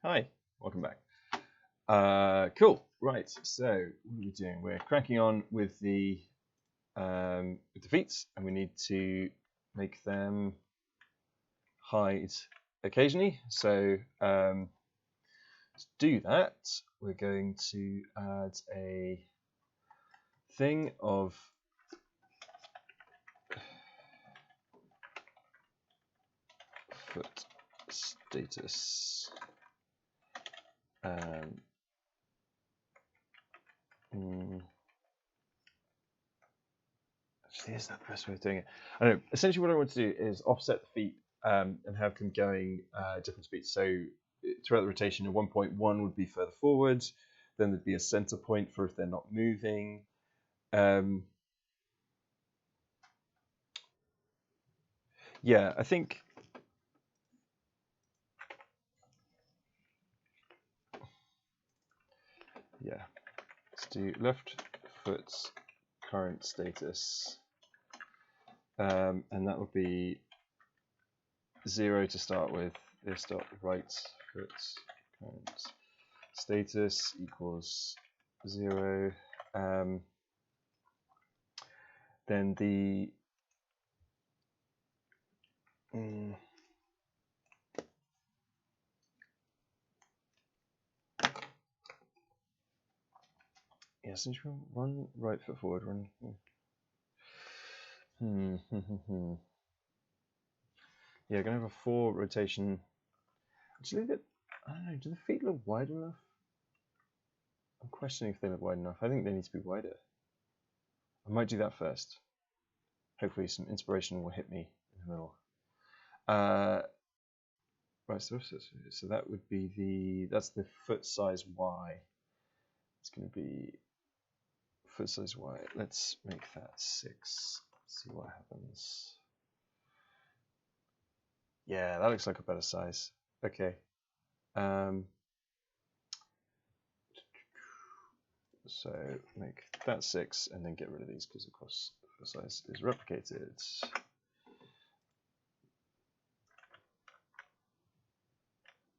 Hi, welcome back. Cool. Right. So what are we doing? We're cracking on with the feet, and we need to make them hide occasionally. So to do that, we're going to add a thing of foot status. Actually, is that the best way of doing it? I don't know. Essentially, what I want to do is offset the feet and have them going different speeds. So throughout the rotation, a 1.1 would be further forward. Then there'd be a center point for if they're not moving. Yeah, I think. Yeah, let's do left foot current status, and that would be 0 to start with. This dot right foot current status equals 0. Then the yeah, since you one right foot forward, one. Yeah, gonna have a 4 rotation. Actually, I don't know. Do the feet look wide enough? I'm questioning if they look wide enough. I think they need to be wider. I might do that first. Hopefully, some inspiration will hit me in the middle. Right, so that would be that's the foot size Y. It's going to be foot size Y. Let's make that 6. See what happens. Yeah, that looks like a better size. Okay. So make that 6 and then get rid of these because of course the size is replicated.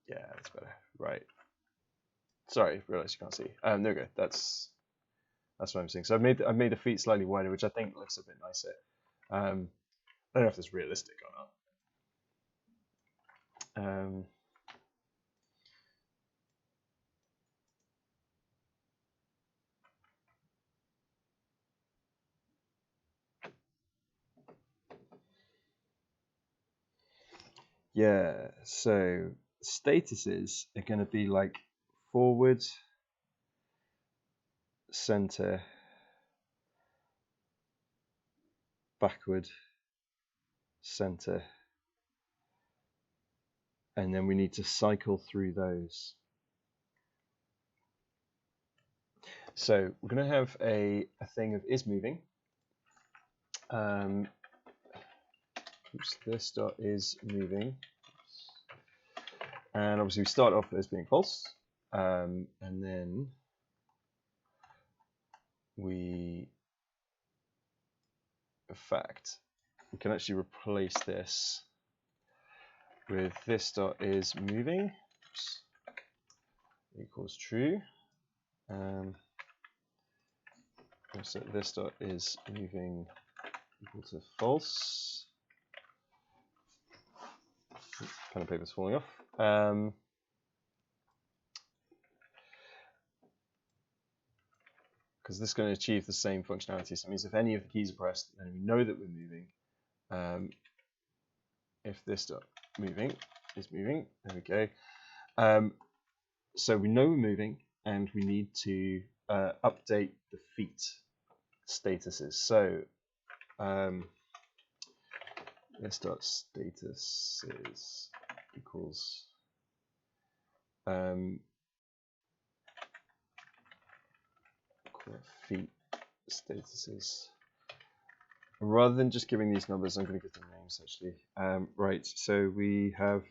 Yeah, that's better. Right. Sorry, realized you can't see. There we go. That's what I'm saying. So I've made the feet slightly wider, which I think looks a bit nicer. I don't know if it's realistic or not. Yeah, so statuses are going to be like forward, center, backward, center, and then we need to cycle through those. So we're going to have a thing of is moving. Oops, this dot is moving. And obviously we start off as being false. And then we, in fact, we can actually replace this with this dot is moving. Oops, equals true. So this dot is moving equal to false. Pen and paper's falling off. Because this is going to achieve the same functionality. So it means if any of the keys are pressed, then we know that we're moving. If this dot moving is moving, there we go. So we know we're moving, and we need to update the feet statuses. So this dot status is equals feet statuses. Rather than just giving these numbers, I'm going to give them names actually. Right, so we have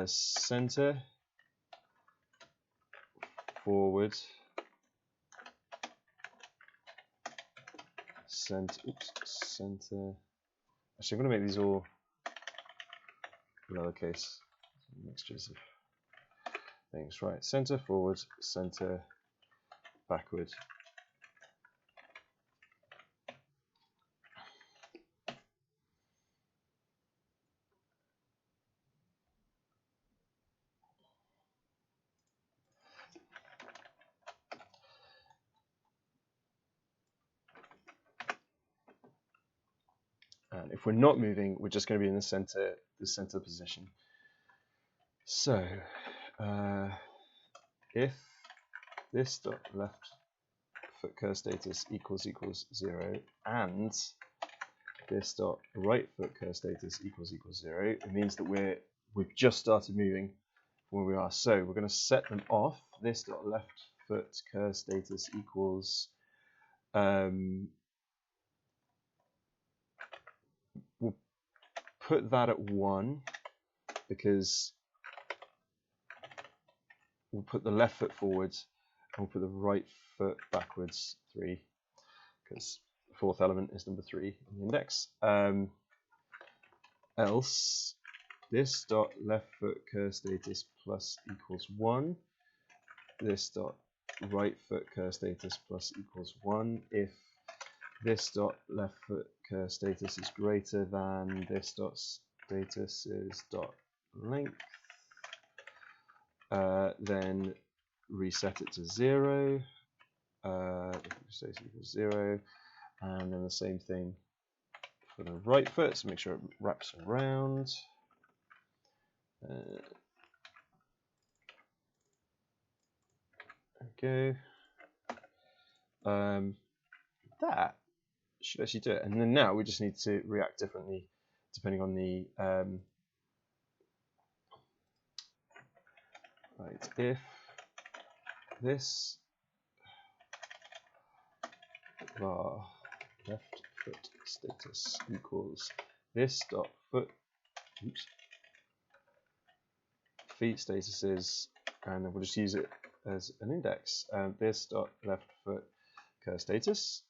center, forward, center. Actually, I'm going to make these all lowercase mixtures of things. Right, center, forward, center, backward. And if we're not moving, we're just going to be in the center position. So if this dot left foot curve status equals 0 and this dot right foot curve status equals 0, it means that we've just started moving from where we are. So we're going to set them off. This dot left foot curve status equals we'll put that at 1 because we'll put the left foot forwards and we'll put the right foot backwards 3 because the fourth element is number 3 in the index. Else this dot left foot curve status plus equals 1, this dot right foot curve status plus equals 1 if this dot left foot curve status is greater than this dot status is dot length, then reset it to 0, status equals 0, and then the same thing for the right foot, so make sure it wraps around. Okay. That should actually do it. And then now we just need to react differently depending on the right. If this var left foot status equals this dot foot feet statuses, and then we'll just use it as an index. This dot left foot curve status.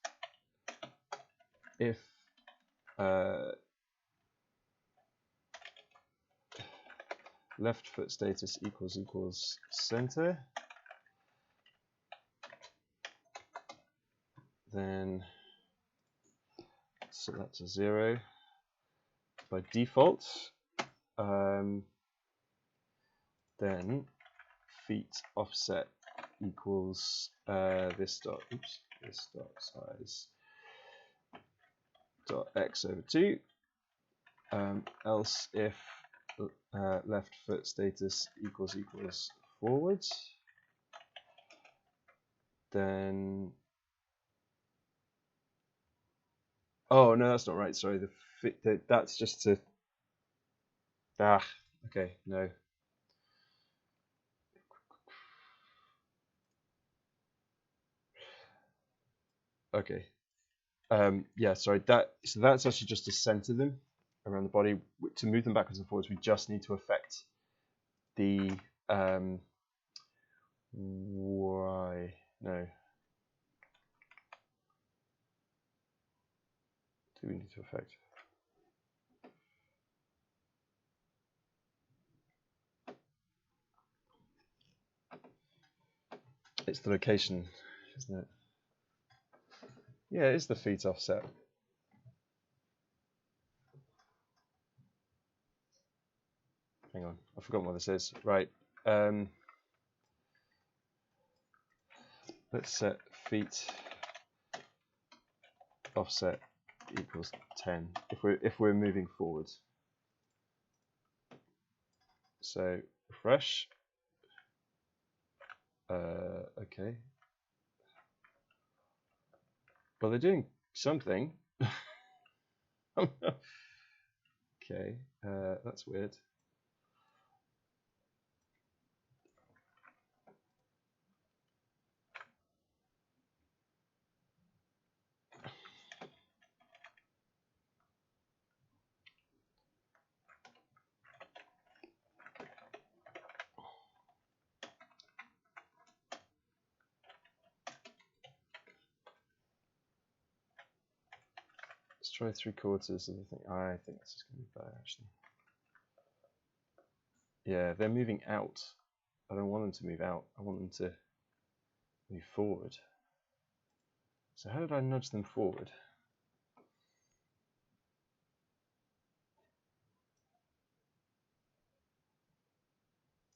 If left foot status equals center, then set that to 0 by default. Then feet offset equals this dot size dot x over 2. Else if left foot status equals forwards, then oh no, that's not right. Sorry, that's just to okay, no. Okay. Yeah, sorry. So that's actually just to center them around the body. To move them backwards and forwards, we just need to affect the y. No. Do we need to affect? It's the location, isn't it? Yeah, it is the feet offset. Hang on, I've forgotten what this is. Right. Let's set feet offset equals 10 if we're moving forward. So refresh. Okay. Well, they're doing something. Okay, that's weird. Let's try 3/4 of the thing. I think this is going to be better actually. Yeah, they're moving out. I don't want them to move out. I want them to move forward. So how did I nudge them forward?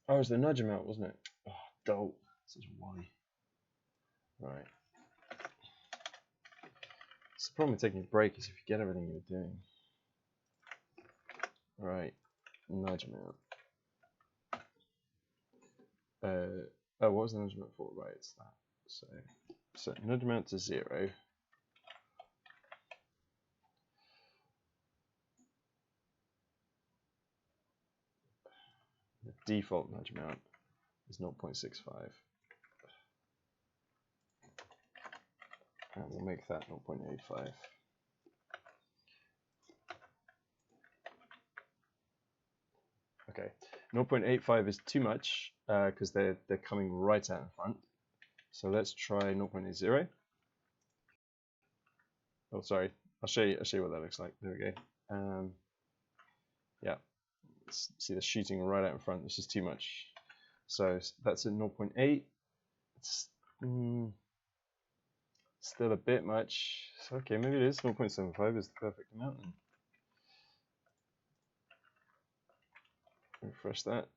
Oh, it was the nudge amount, wasn't it? Oh, dope. Such a wally. Right. So the problem with taking a break is if you get everything you're doing. Right. Nudge amount. Oh, what was the nudge amount for? Right, it's that. So set nudge amount to 0. The default nudge amount is 0.65. And we'll make that 0.85. Okay, 0.85 is too much because they're coming right out in front. So let's try 0.80. Oh, sorry. I'll show you what that looks like. There we go. Yeah. See, they're shooting right out in front. This is too much. So that's at 0.8. It's still a bit much. So, okay, maybe it is 0.75 is the perfect amount. Refresh that.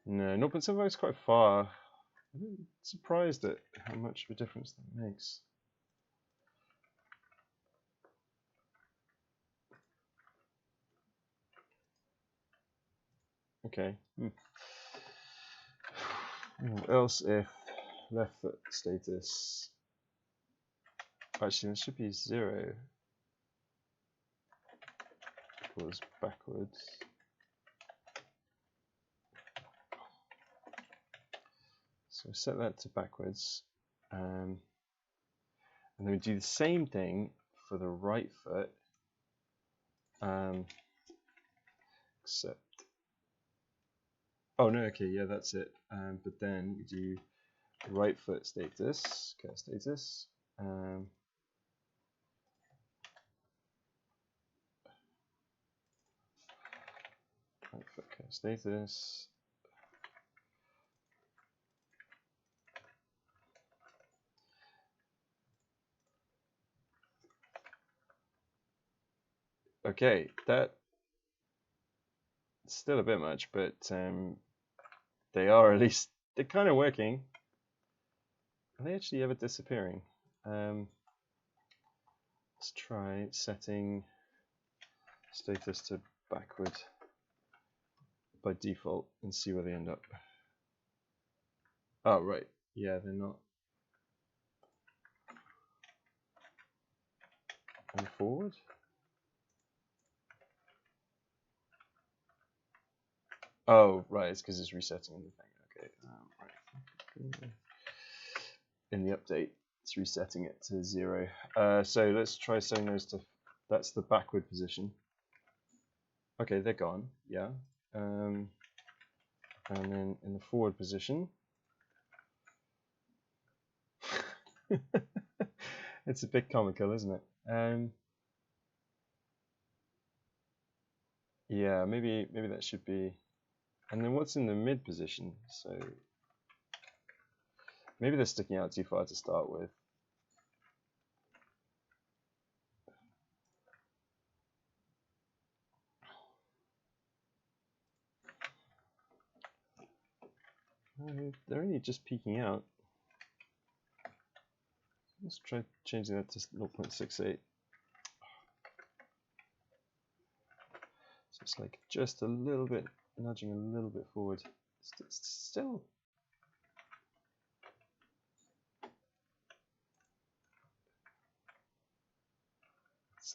No, 0.75 is quite far. I'm surprised at how much of a difference that makes. Okay. What else if left foot status? Actually, it should be 0 equals backwards. So set that to backwards. And then we do the same thing for the right foot. Except, oh no, okay, yeah, that's it. But then we do right foot status, cat status. Right foot cat status. Okay, that's still a bit much, but they are at least, they're kind of working. Are they actually ever disappearing? Let's try setting status to backward by default and see where they end up. Oh, right. Yeah, they're not. And forward? Oh, right. It's because it's resetting the thing. Okay. Right. In the update, it's resetting it to 0. So let's try setting those to. That's the backward position. Okay, they're gone. Yeah. And then in the forward position. It's a bit comical, isn't it? Yeah, maybe that should be. And then what's in the mid position? So maybe they're sticking out too far to start with. They're only just peeking out. Let's try changing that to 0.68. So it's like just a little bit, nudging a little bit forward. It's still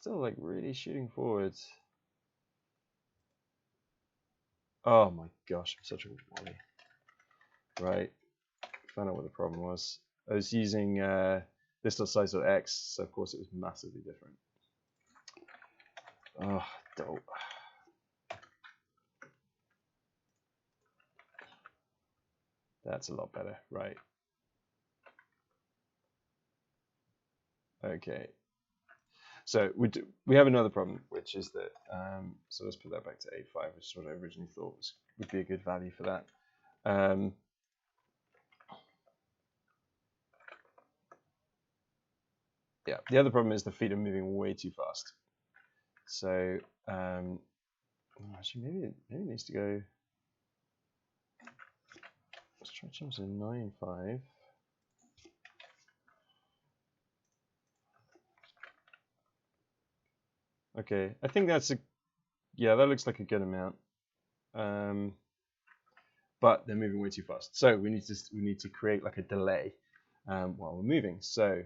like really shooting forward. Oh my gosh, I'm such a wally. Right, found out what the problem was. I was using this.size.x, so of course it was massively different. Oh, dope. That's a lot better, right? Okay. So we have another problem, which is that, so let's put that back to 8.5, which is what I originally thought would be a good value for that. Yeah, the other problem is the feet are moving way too fast. So actually, maybe it needs to go. Let's try to change to 9.5. Okay, I think that's that looks like a good amount. But they're moving way too fast. So we need to create like a delay while we're moving. So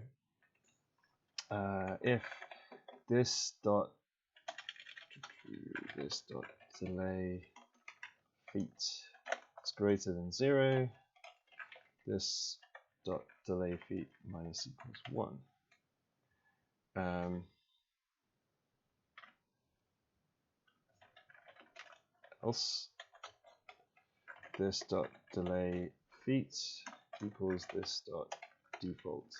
if this dot delay feet is greater than 0, this dot delay feet minus equals 1. Else this dot delay feet equals this dot default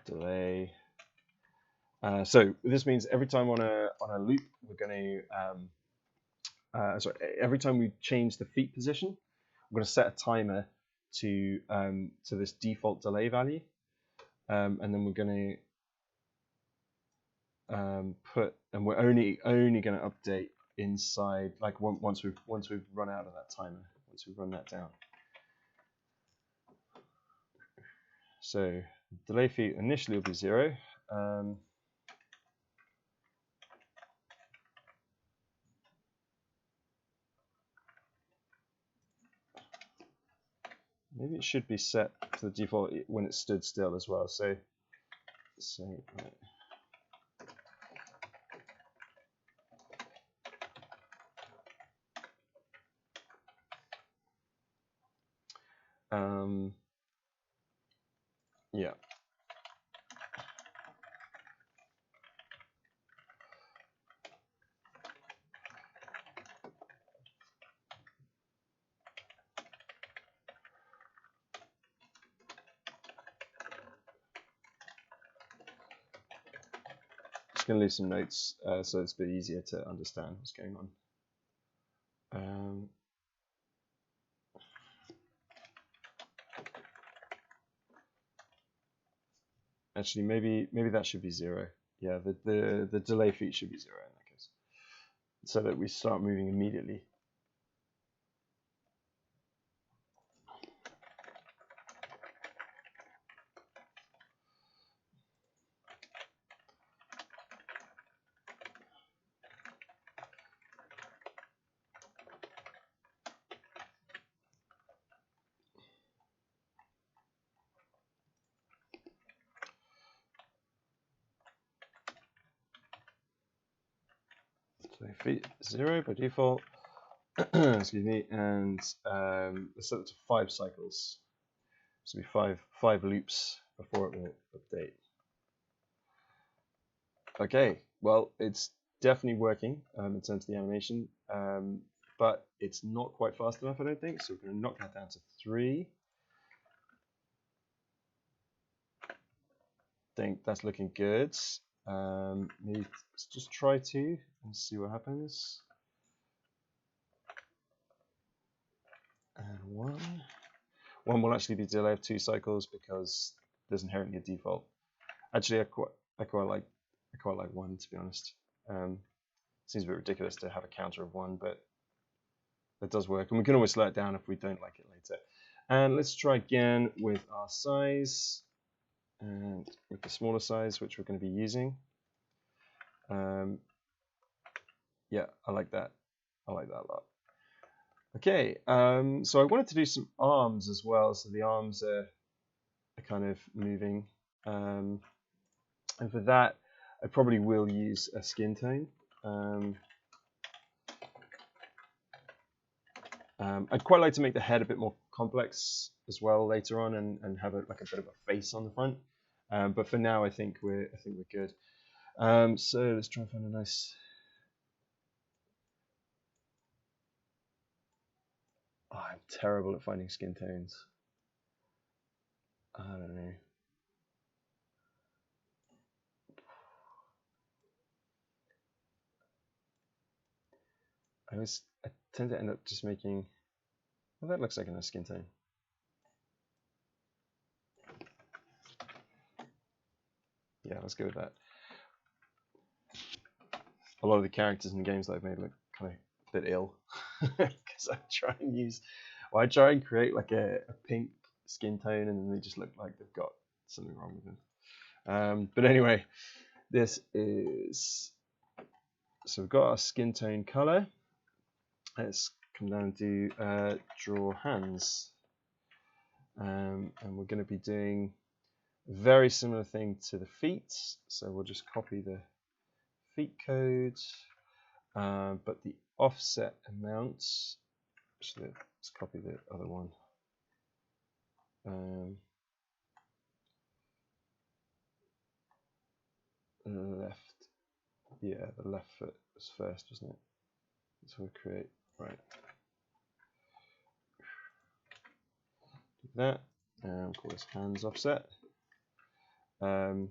delay. So this means every time on a loop, we're going to every time we change the feet position, we're going to set a timer to this default delay value, and then we're going to we're only going to update inside, like once we've run out of that timer, once we've run that down. So delay feet initially will be 0. Maybe it should be set to the default when it stood still as well. So right. Yeah. Just going to leave some notes so it's a bit easier to understand what's going on. Actually, maybe that should be 0. Yeah, the delay feet should be 0 in that case, so that we start moving immediately. Delay feet 0 by default. Excuse me, and let's set it to 5 cycles. So be five loops before it will update. Okay, well, it's definitely working in terms of the animation, but it's not quite fast enough, I don't think. So we're going to knock that down to 3. I think that's looking good. Maybe let's just try 2 and see what happens. And 1. 1 will actually be delay of 2 cycles because there's inherently a default. Actually, I quite like 1, to be honest. Seems a bit ridiculous to have a counter of 1, but that does work, and we can always slow it down if we don't like it later. And let's try again with our size and with the smaller size, which we're going to be using. Yeah, I like that. I like that a lot. Okay, so I wanted to do some arms as well, so the arms are kind of moving. And for that, I probably will use a skin tone. I'd quite like to make the head a bit more complex as well later on, and have like a bit of a face on the front. But for now, I think we're good. So let's try and find a nice. Oh, I'm terrible at finding skin tones. I don't know. I tend to end up just making, well, that looks like a nice skin tone. Yeah, let's go with that. A lot of the characters in games that I've made look kind of a bit ill because I try and create like a pink skin tone, and then they just look like they've got something wrong with them. But anyway, this is, so we've got our skin tone color. Let's come down to draw hands, and we're going to be doing a very similar thing to the feet. So we'll just copy the feet code, but the offset amounts. Actually, let's copy the other one. Left, yeah, the left foot was first, wasn't it? So we'll create, right. Do that, and we'll call this hands offset. Let's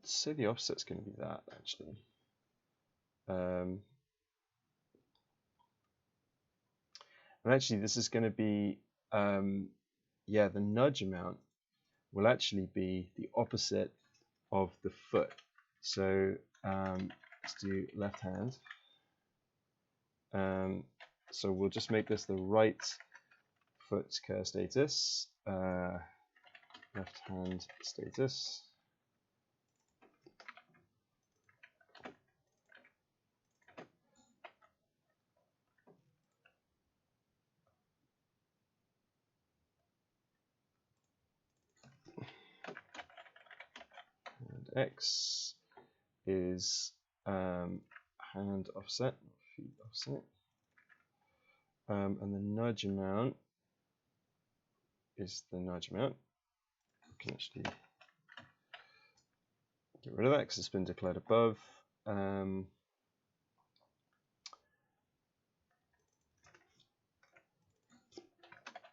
say the offset's going to be that, actually. And actually, this is going to be, yeah, the nudge amount will actually be the opposite of the foot. So let's do left hand. So we'll just make this the right foot curve status, left hand status. And X is hand offset, not feet offset. And the nudge amount is the nudge amount. We can actually get rid of that because it's been declared above.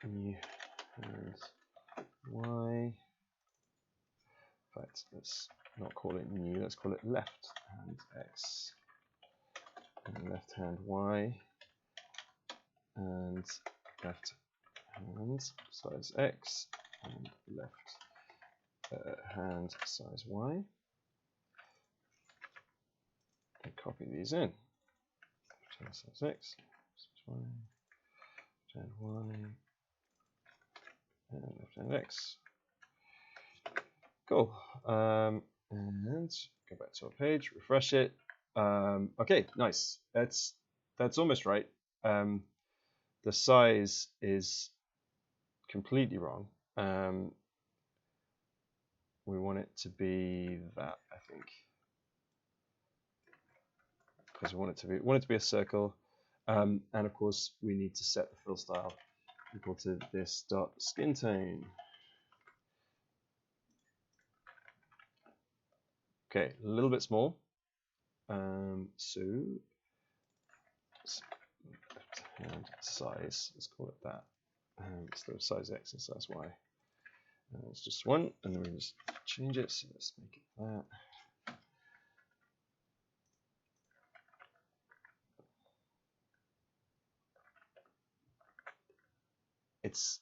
New hand Y. In fact, let's not call it new, let's call it left hand X. And left hand Y. And left hand size X. And left hand size Y. And copy these in. Left hand size X, size Y, left hand Y, and left hand X. Cool. And go back to our page, refresh it. Okay, nice. That's almost right. The size is completely wrong. We want it to be that, I think, because we want it to be a circle. And of course, we need to set the fill style equal to this dot skin tone. Okay, a little bit small. So left hand size, let's call it that. Instead of size X and size Y. It's just one, and then we just change it. So let's make it that.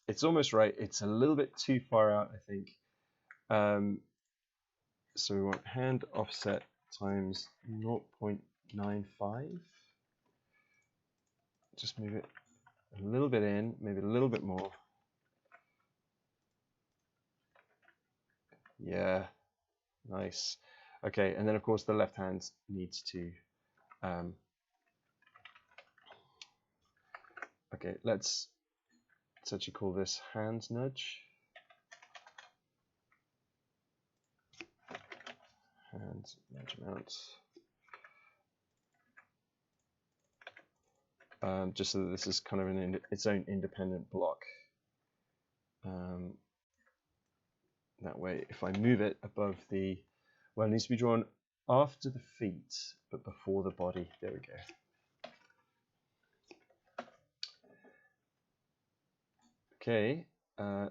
It's almost right. It's a little bit too far out, I think. So we want hand offset times 0.95. Just move it a little bit in, maybe a little bit more. Yeah, nice. Okay, and then of course the left hand needs to. Okay, let's actually call this hand nudge. Hand nudge amount. Just so that this is kind of its own independent block. That way, if I move it above the, well, it needs to be drawn after the feet, but before the body. There we go. Okay,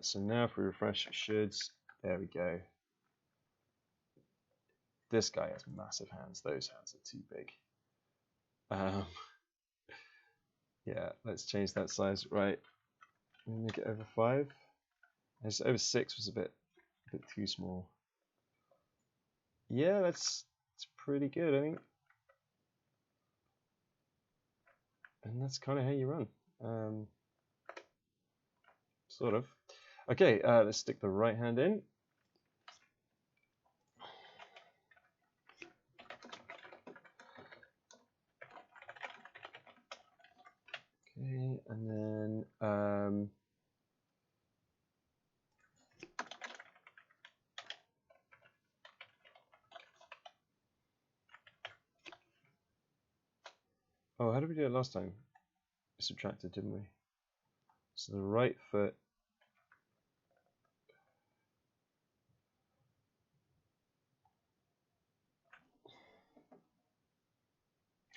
so now if we refresh, it should There we go. This guy has massive hands. Those hands are too big. Yeah, let's change that size. Right, make it over 5. Over 6 was a bit too small. Yeah, that's pretty good, I think. And that's kind of how you run. Sort of. Okay, let's stick the right hand in. Okay, and then oh, how did we do it last time? We subtracted, didn't we? So the right foot.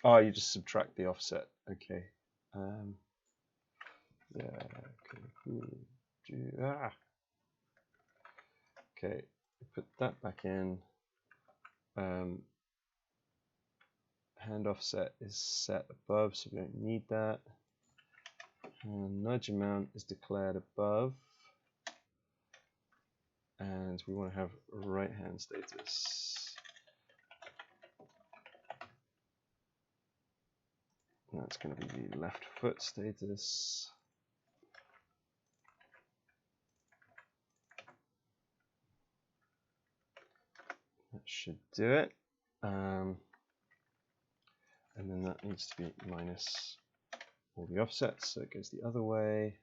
Oh, you just subtract the offset. Okay. Yeah. Okay. Put that back in. Hand offset is set above, so we don't need that. And nudge amount is declared above. And we want to have right hand status. That's going to be the left foot status. That should do it. And then that needs to be minus all the offsets, so it goes the other way.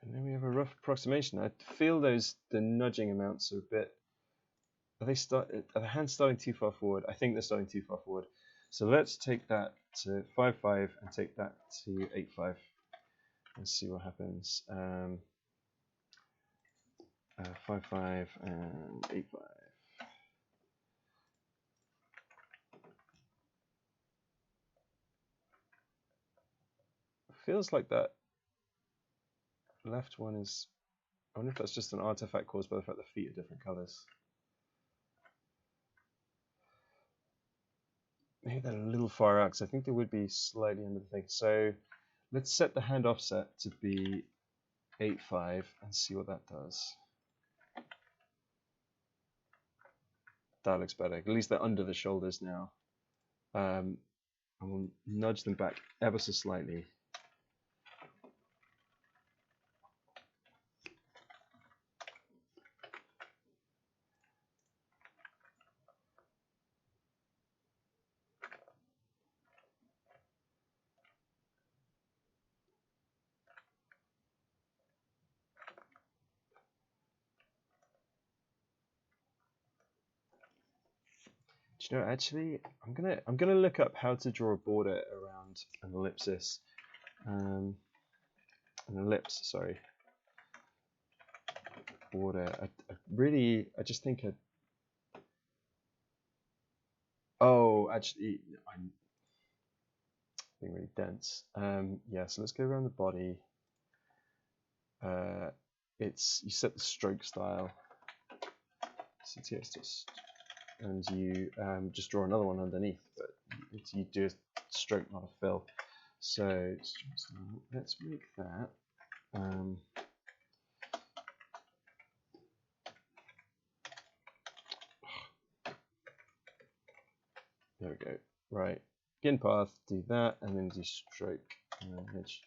And then we have a rough approximation. I feel the nudging amounts are a bit. Are the hands starting too far forward? I think they're starting too far forward. So let's take that to 5-5 and take that to 8-5 and see what happens. 5-5 and 8-5. Feels like that left one is. I wonder if that's just an artifact caused by the fact the feet are different colors. Maybe they're a little far out because I think they would be slightly under the thing. So let's set the hand offset to be 8-5 and see what that does. That looks better. At least they're under the shoulders now. And we'll nudge them back ever so slightly. Do you know, actually, I'm gonna look up how to draw a border around an ellipsis. An ellipse, sorry. Border. I just think oh, actually, I'm being really dense. Yeah, so let's go around the body. You set the stroke style. CTX and you just draw another one underneath, but you do a stroke, not a fill. So let's make that. There we go. Right, begin path, do that, and then do stroke and then edge.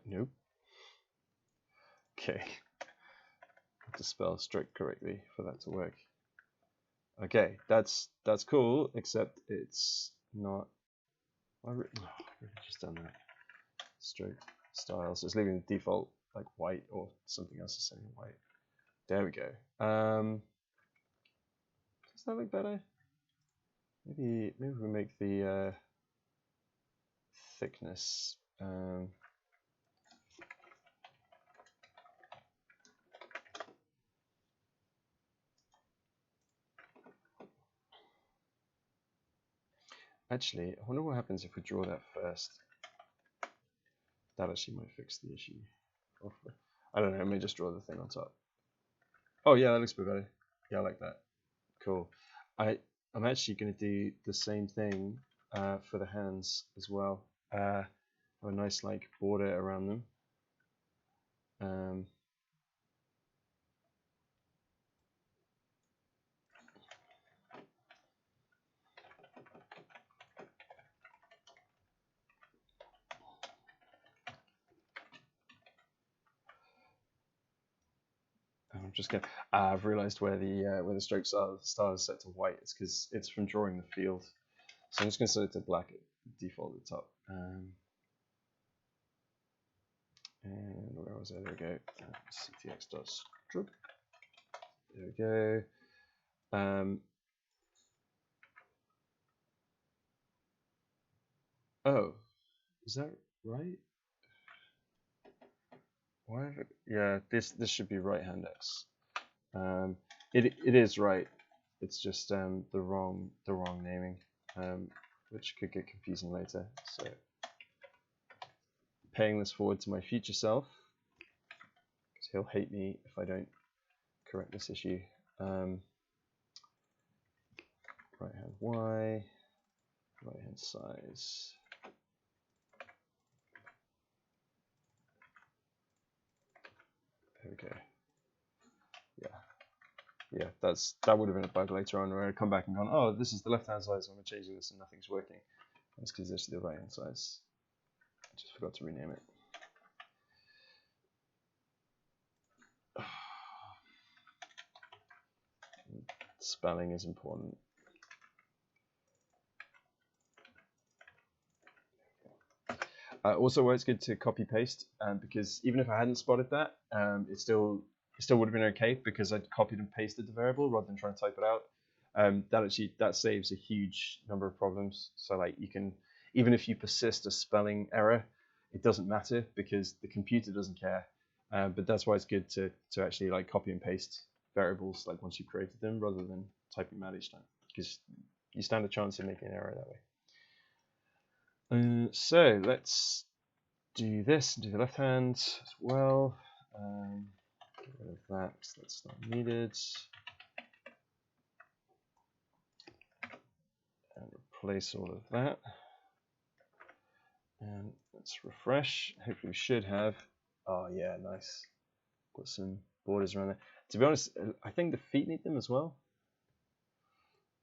Nope. Okay. Have to spell stroke correctly for that to work. Okay, that's cool, except it's not. I've really just done that. Stroke style, so it's leaving the default like white or something else is saying white. There we go. Does that look better? Maybe we make the thickness. Actually, I wonder what happens if we draw that first. That actually might fix the issue. I don't know, I may just draw the thing on top. Oh yeah, that looks a bit better. Yeah, I like that. Cool. I'm actually going to do the same thing for the hands as well. Have a nice like border around them. I'm just gonna. I've realised where the strokes are. The star is set to white. It's because it's from drawing the field. So I'm just gonna set it to black at default at the top. And where was it? There we go. ctx.stroke. There we go. Oh, is that right? Why? Yeah, this should be right hand X. It is right. It's just the wrong naming, which could get confusing later. So paying this forward to my future self, because he'll hate me if I don't correct this issue. Right hand Y, right hand size. There we go. Yeah, that would have been a bug later on where I'd come back and gone, oh, this is the left hand size, I'm changing this and nothing's working. That's because this is the right hand size. I just forgot to rename it. Spelling is important. Also, it's good to copy paste because even if I hadn't spotted that, it still would have been okay because I'd copied and pasted the variable rather than trying to type it out. That saves a huge number of problems. So like you can, even if you persist a spelling error, it doesn't matter because the computer doesn't care. But that's why it's good to actually like copy and paste variables like once you've created them rather than typing them out each time because you stand a chance of making an error that way. So let's do this and do the left hand as well. Get rid of that because that's not needed. And replace all of that. And let's refresh. Hopefully we should have. Oh yeah, nice. Got some borders around there. To be honest, I think the feet need them as well.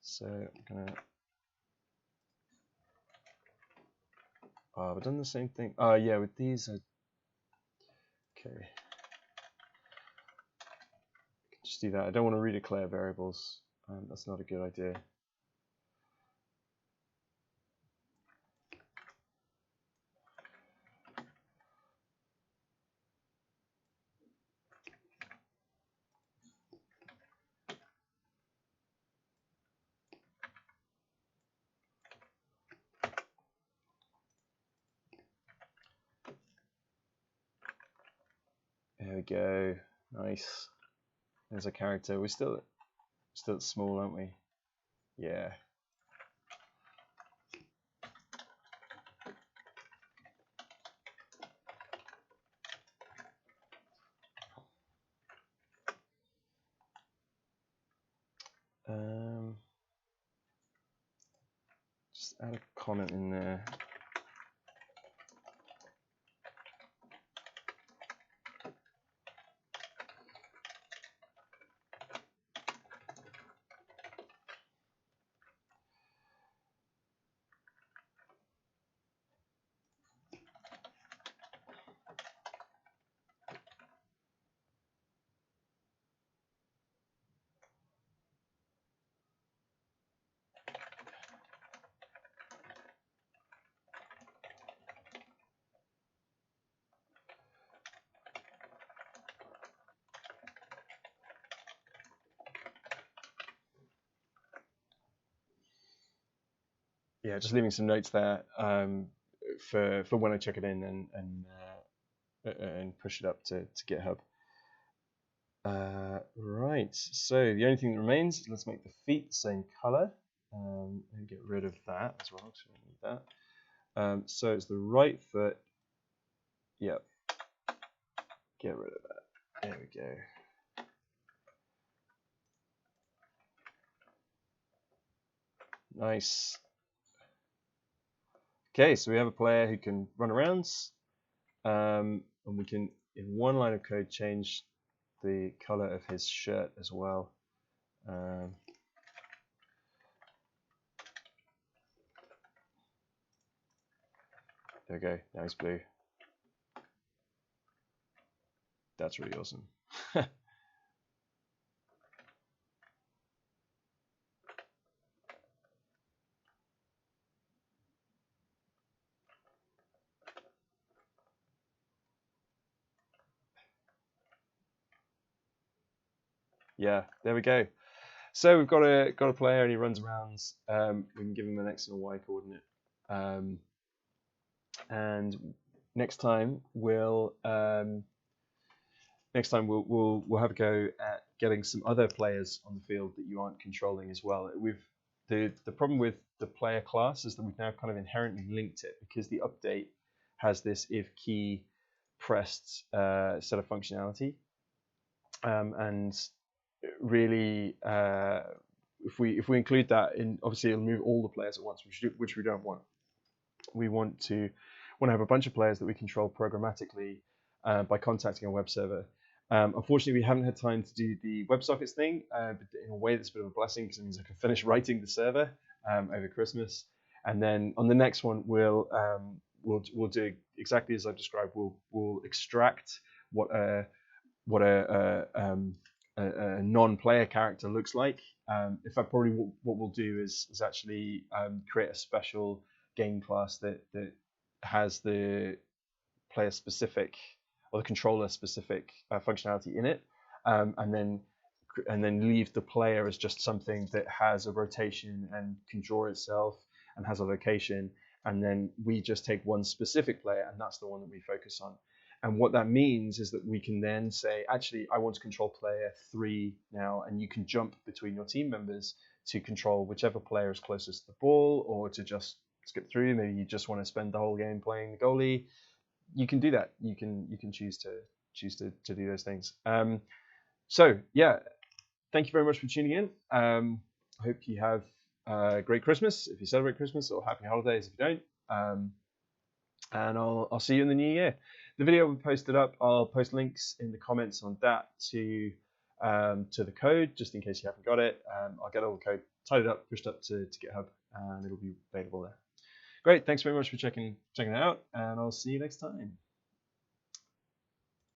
So I'm gonna. Oh, we've done the same thing. Oh yeah, with these. Okay. Just do that. I don't want to redeclare variables. That's not a good idea. There we go. Nice. There's a character. We're still small, aren't we? Yeah. Just add a comment in there. Yeah, just leaving some notes there for when I check it in and push it up to GitHub. Right, so the only thing that remains is let's make the feet the same color. and get rid of that as well, because we don't need that. So it's the right foot. Yep. Get rid of that. There we go. Nice. Okay, so we have a player who can run around, and we can, in one line of code, change the color of his shirt as well. There we go. Now he's blue. That's really awesome. Yeah, there we go. So we've got a player and he runs around. We can give him an X and a Y coordinate. And next time we'll have a go at getting some other players on the field that you aren't controlling as well. The problem with the player class is that we've now kind of inherently linked it, because the update has this if key pressed set of functionality, and really if we include that in, obviously it'll move all the players at once, which we don't want. We want to have a bunch of players that we control programmatically by contacting a web server. Unfortunately, we haven't had time to do the WebSockets thing, but in a way that's a bit of a blessing, because it means I can finish writing the server over Christmas, and then on the next one we'll do exactly as I've described. We'll extract what a non-player character looks like. In fact, probably what we'll do is actually create a special game class that has the player specific or the controller specific functionality in it, and then leave the player as just something that has a rotation and can draw itself and has a location, and then we just take one specific player, and that's the one that we focus on. And what that means is that we can then say, actually, I want to control player 3 now, and you can jump between your team members to control whichever player is closest to the ball, or to just skip through. Maybe you just want to spend the whole game playing the goalie. You can do that. You can choose to do those things. So yeah, thank you very much for tuning in. I hope you have a great Christmas if you celebrate Christmas, or happy holidays if you don't. And I'll see you in the new year. The video will be posted up. I'll post links in the comments on that to the code, just in case you haven't got it. I'll get all the code tidied up, pushed up to GitHub, and it'll be available there. Great, thanks very much for checking it out, and I'll see you next time.